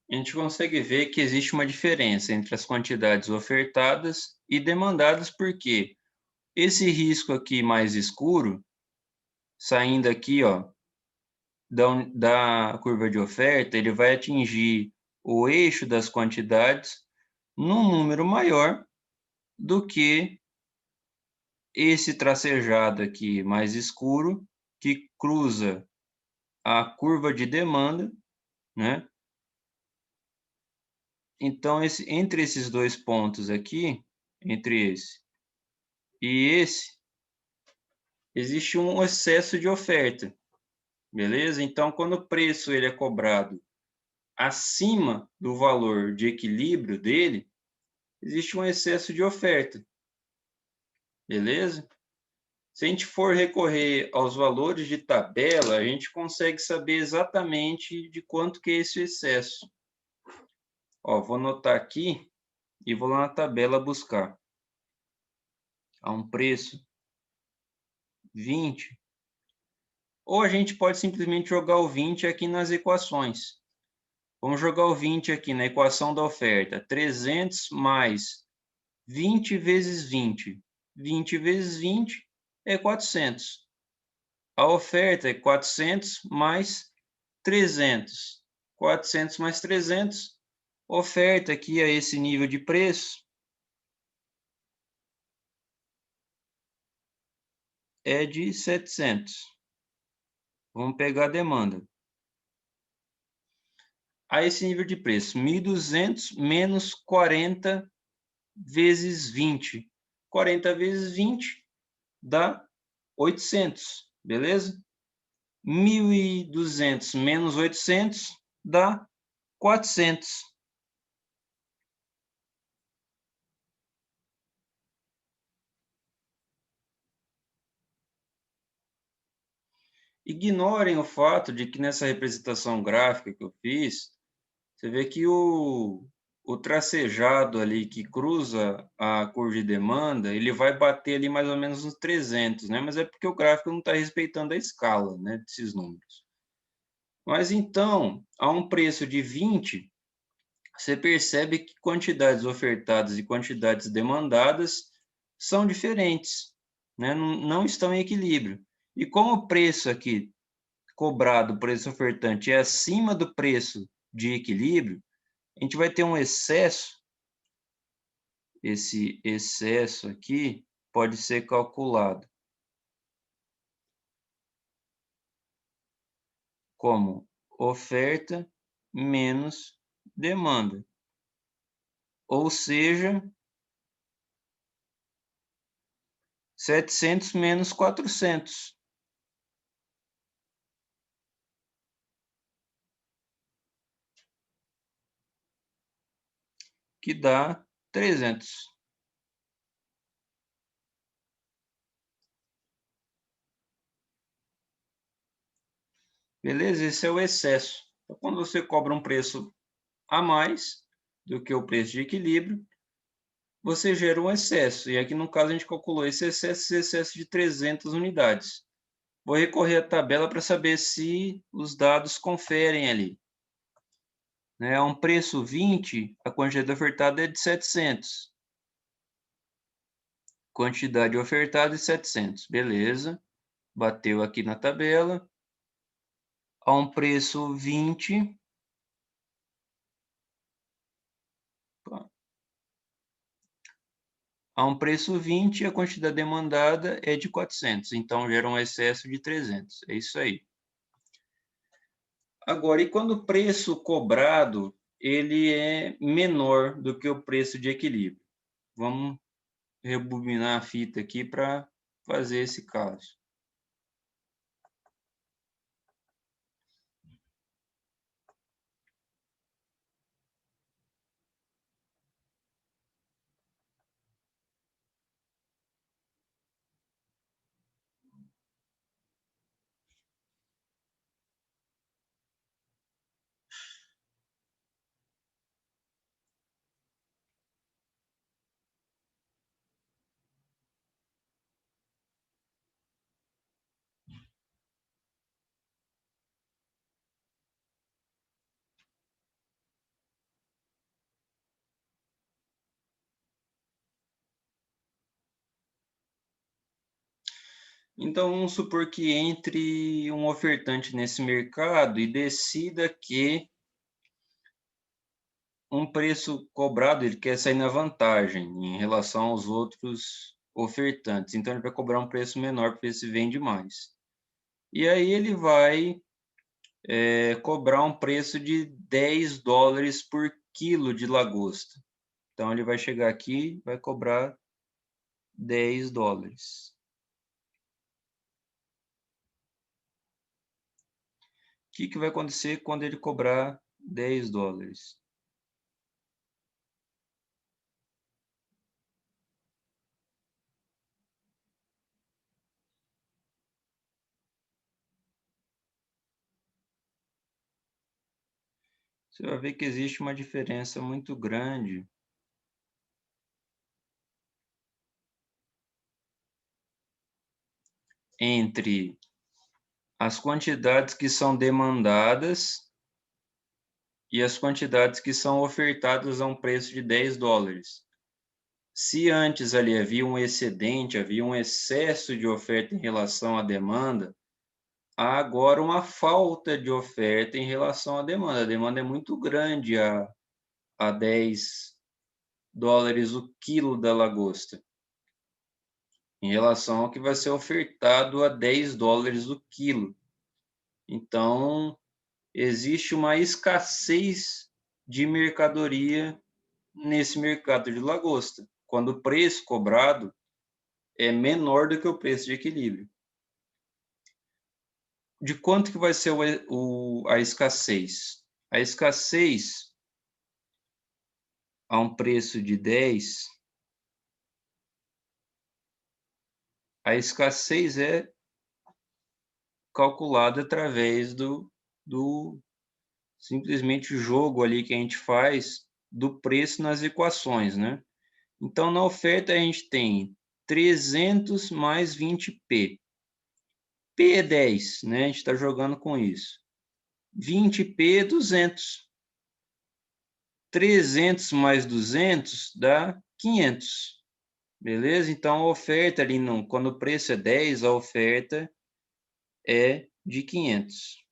A gente consegue ver que existe uma diferença entre as quantidades ofertadas e demandadas, porque esse risco aqui mais escuro, saindo aqui, ó, da curva de oferta, ele vai atingir o eixo das quantidades num número maior do que esse tracejado aqui mais escuro, que cruza a curva de demanda, né? Então, entre esses dois pontos aqui, entre esse e esse, existe um excesso de oferta, beleza? Então, quando o preço ele é cobrado acima do valor de equilíbrio dele, existe um excesso de oferta, beleza? Se a gente for recorrer aos valores de tabela, a gente consegue saber exatamente de quanto que é esse excesso. Ó, vou anotar aqui e vou lá na tabela buscar. A um preço 20. Ou a gente pode simplesmente jogar o 20 aqui nas equações. Vamos jogar o 20 aqui na equação da oferta. 300 mais 20 vezes 20. 20 vezes 20 é 400. A oferta é 400 mais 300. 400 mais 300. Oferta aqui a esse nível de preço é de 700. Vamos pegar a demanda. A esse nível de preço, 1.200 menos 40 vezes 20. 40 vezes 20 dá 800, beleza? 1.200 menos 800 dá 400. Ignorem o fato de que nessa representação gráfica que eu fiz, você vê que o tracejado ali que cruza a curva de demanda, ele vai bater ali mais ou menos nos 300, né? Mas é porque o gráfico não está respeitando a escala, né, desses números. Mas então, a um preço de 20, você percebe que quantidades ofertadas e quantidades demandadas são diferentes, né? Não estão em equilíbrio. E como o preço aqui cobrado, o preço ofertante, é acima do preço de equilíbrio, a gente vai ter um excesso. Esse excesso aqui pode ser calculado como oferta menos demanda, ou seja, 700 menos 400, que dá 300. Beleza? Esse é o excesso. Então, quando você cobra um preço a mais do que o preço de equilíbrio, você gera um excesso. E aqui, no caso, a gente calculou esse excesso de 300 unidades. Vou recorrer à tabela para saber se os dados conferem ali. A um preço 20, a quantidade ofertada é de 700. Quantidade ofertada de 700. Beleza. Bateu aqui na tabela. A um preço 20, a um preço 20, a quantidade demandada é de 400, então gera um excesso de 300. É isso aí. Agora, e quando o preço cobrado ele é menor do que o preço de equilíbrio? Vamos rebobinar a fita aqui para fazer esse caso. Então, vamos supor que entre um ofertante nesse mercado e decida que um preço cobrado, ele quer sair na vantagem em relação aos outros ofertantes. Então, ele vai cobrar um preço menor porque se vende mais. E aí ele vai cobrar um preço de 10 dólares por quilo de lagosta. Então, ele vai chegar aqui e vai cobrar 10 dólares. O que vai acontecer quando ele cobrar 10 dólares? Você vai ver que existe uma diferença muito grande entre as quantidades que são demandadas e as quantidades que são ofertadas a um preço de 10 dólares. Se antes ali havia um excedente, havia um excesso de oferta em relação à demanda, há agora uma falta de oferta em relação à demanda. A demanda é muito grande a 10 dólares o quilo da lagosta, em relação ao que vai ser ofertado a 10 dólares o quilo. Então, existe uma escassez de mercadoria nesse mercado de lagosta, quando o preço cobrado é menor do que o preço de equilíbrio. De quanto que vai ser a escassez? A escassez a um preço de 10, a escassez é calculada através do simplesmente jogo ali que a gente faz do preço nas equações, né? Então, na oferta, a gente tem 300 mais 20p. P é 10, né? A gente está jogando com isso. 20p é 200. 300 mais 200 dá 500. Beleza? Então, a oferta ali, quando o preço é 10, a oferta é de 500.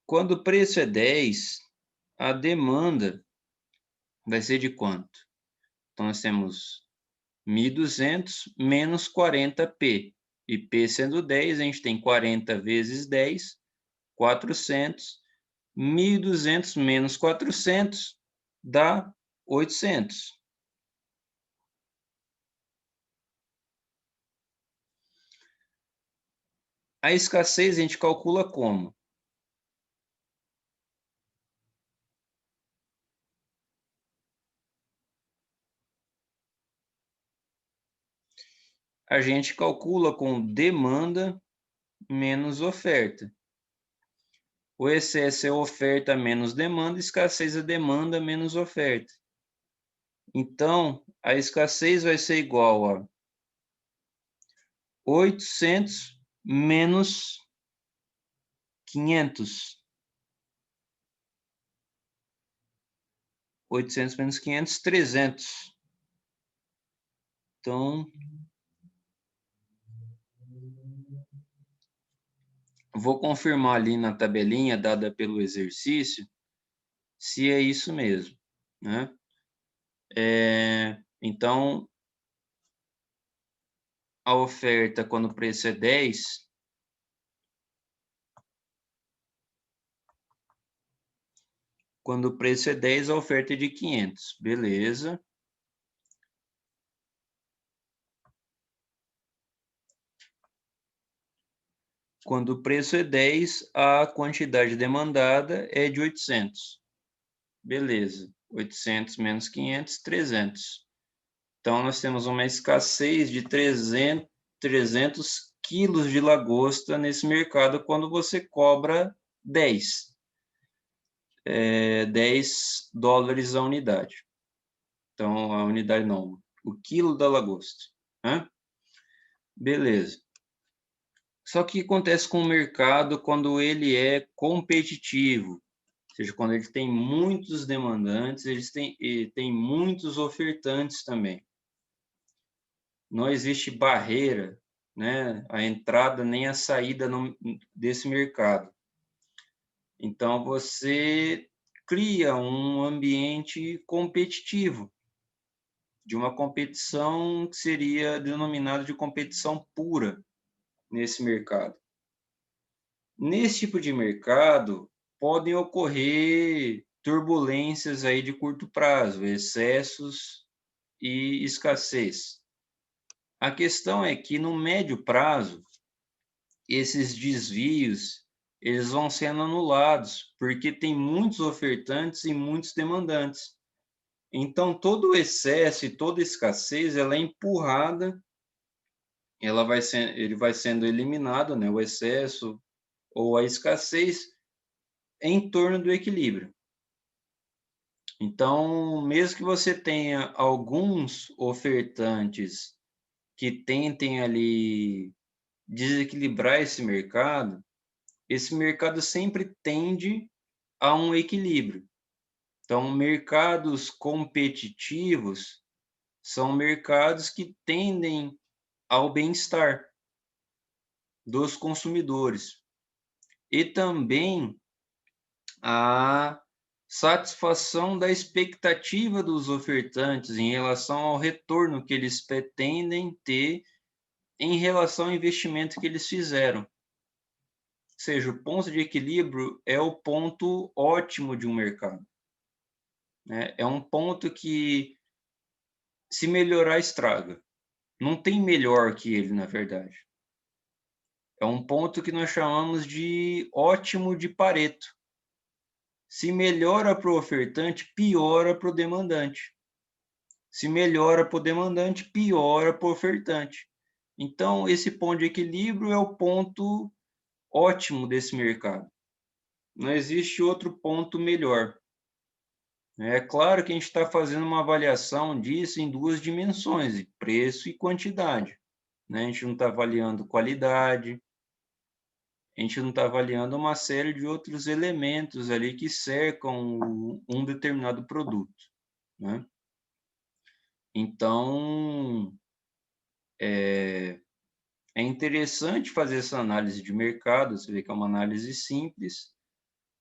Quando o preço é 10, a demanda vai ser de quanto? Então, nós temos 1.200 menos 40p. E p sendo 10, a gente tem 40 vezes 10, 400. 1.200 menos 400 dá 800. A escassez a gente calcula como? A gente calcula com demanda menos oferta. O excesso é oferta menos demanda, escassez é demanda menos oferta. Então, a escassez vai ser igual a 800 menos 500. 800 menos 500, 300. Então, vou confirmar ali na tabelinha dada pelo exercício se é isso mesmo, né? Então, a oferta, quando o preço é 10, quando o preço é 10, a oferta é de 500. Beleza. Quando o preço é 10, a quantidade demandada é de 800. Beleza. 800 menos 500, 300. Então, nós temos uma escassez de 300 quilos de lagosta nesse mercado quando você cobra 10. 10 dólares a unidade. Então, a unidade não, o quilo da lagosta, né? Beleza. Só que o que acontece com o mercado quando ele é competitivo? Ou seja, quando ele tem muitos demandantes, ele tem muitos ofertantes também. Não existe barreira, né? A entrada nem a saída desse mercado. Então, você cria um ambiente competitivo, de uma competição que seria denominada de competição pura nesse mercado. Nesse tipo de mercado, podem ocorrer turbulências aí de curto prazo, excessos e escassez. A questão é que no médio prazo, esses desvios eles vão sendo anulados, porque tem muitos ofertantes e muitos demandantes. Então, todo o excesso e toda a escassez ela é empurrada, ele vai sendo eliminado, né, o excesso ou a escassez, em torno do equilíbrio. Então, mesmo que você tenha alguns ofertantes que tentem ali desequilibrar esse mercado sempre tende a um equilíbrio. Então, mercados competitivos são mercados que tendem ao bem-estar dos consumidores e também a satisfação da expectativa dos ofertantes em relação ao retorno que eles pretendem ter em relação ao investimento que eles fizeram. Ou seja, o ponto de equilíbrio é o ponto ótimo de um mercado, né? É um ponto que, se melhorar, estraga. Não tem melhor que ele, na verdade. É um ponto que nós chamamos de ótimo de Pareto. Se melhora para o ofertante, piora para o demandante. Se melhora para o demandante, piora para o ofertante. Então, esse ponto de equilíbrio é o ponto ótimo desse mercado. Não existe outro ponto melhor. É claro que a gente está fazendo uma avaliação disso em duas dimensões, preço e quantidade, né? A gente não está avaliando qualidade, a gente não está avaliando uma série de outros elementos ali que cercam um determinado produto, né? Então, é interessante fazer essa análise de mercado, você vê que é uma análise simples,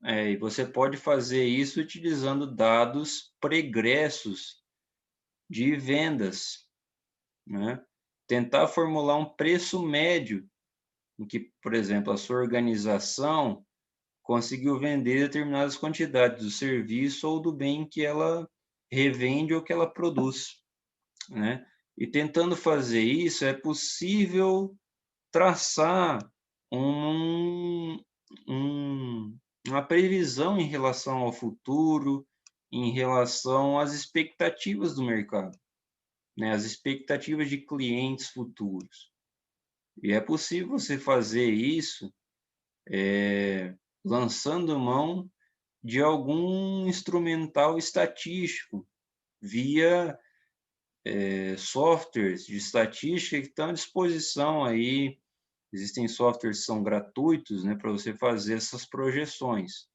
e você pode fazer isso utilizando dados pregressos de vendas, né? Tentar formular um preço médio em que, por exemplo, a sua organização conseguiu vender determinadas quantidades do serviço ou do bem que ela revende ou que ela produz, né? E tentando fazer isso, é possível traçar um, uma previsão em relação ao futuro, em relação às expectativas do mercado, né? As expectativas de clientes futuros. E é possível você fazer isso lançando mão de algum instrumental estatístico via softwares de estatística que estão à disposição aí. Existem softwares que são gratuitos, né, para você fazer essas projeções.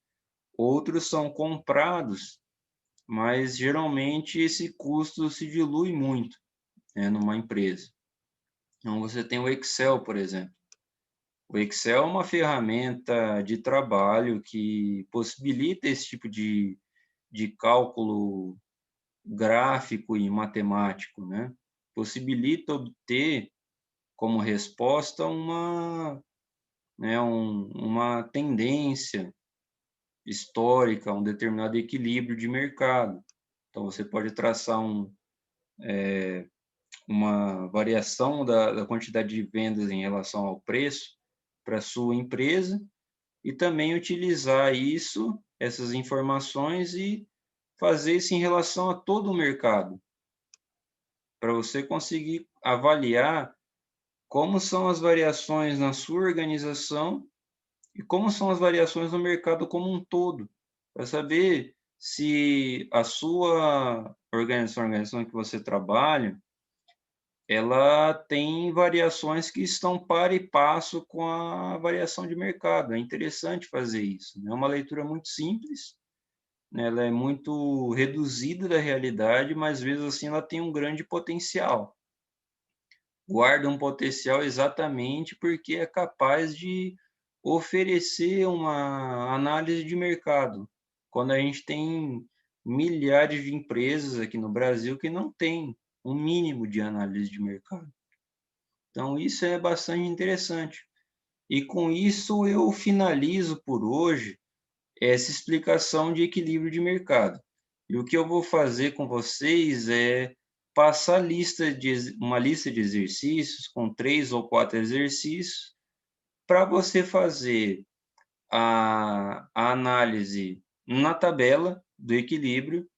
Outros são comprados, mas geralmente esse custo se dilui muito, né, numa empresa. Então você tem o Excel, por exemplo. O Excel é uma ferramenta de trabalho que possibilita esse tipo de cálculo gráfico e matemático, né? Possibilita obter como resposta uma tendência histórica, um determinado equilíbrio de mercado. Então, você pode traçar uma variação da quantidade de vendas em relação ao preço para a sua empresa e também utilizar essas informações e fazer isso em relação a todo o mercado, para você conseguir avaliar como são as variações na sua organização e como são as variações no mercado como um todo, para saber se a sua organização, a organização que você trabalha, ela tem variações que estão par e passo com a variação de mercado. É interessante fazer isso, né? É uma leitura muito simples, né? Ela é muito reduzida da realidade, mas às vezes assim ela tem um grande potencial. Guarda um potencial exatamente porque é capaz de oferecer uma análise de mercado. Quando a gente tem milhares de empresas aqui no Brasil que não tem um mínimo de análise de mercado. Então, isso é bastante interessante. E com isso eu finalizo por hoje essa explicação de equilíbrio de mercado. E o que eu vou fazer com vocês é passar uma lista de exercícios, com 3 ou 4 exercícios, para você fazer a análise na tabela do equilíbrio,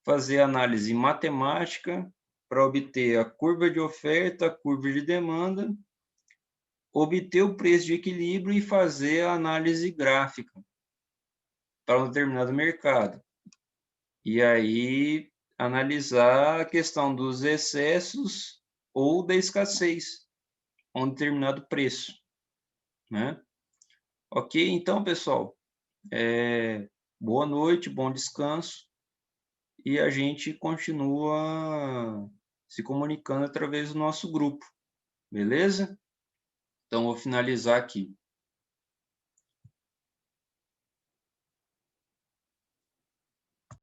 fazer análise matemática para obter a curva de oferta, a curva de demanda, obter o preço de equilíbrio e fazer a análise gráfica para um determinado mercado. E aí analisar a questão dos excessos ou da escassez a um determinado preço, né? Ok, então, pessoal, boa noite, bom descanso, e a gente continua se comunicando através do nosso grupo, beleza? Então, vou finalizar aqui.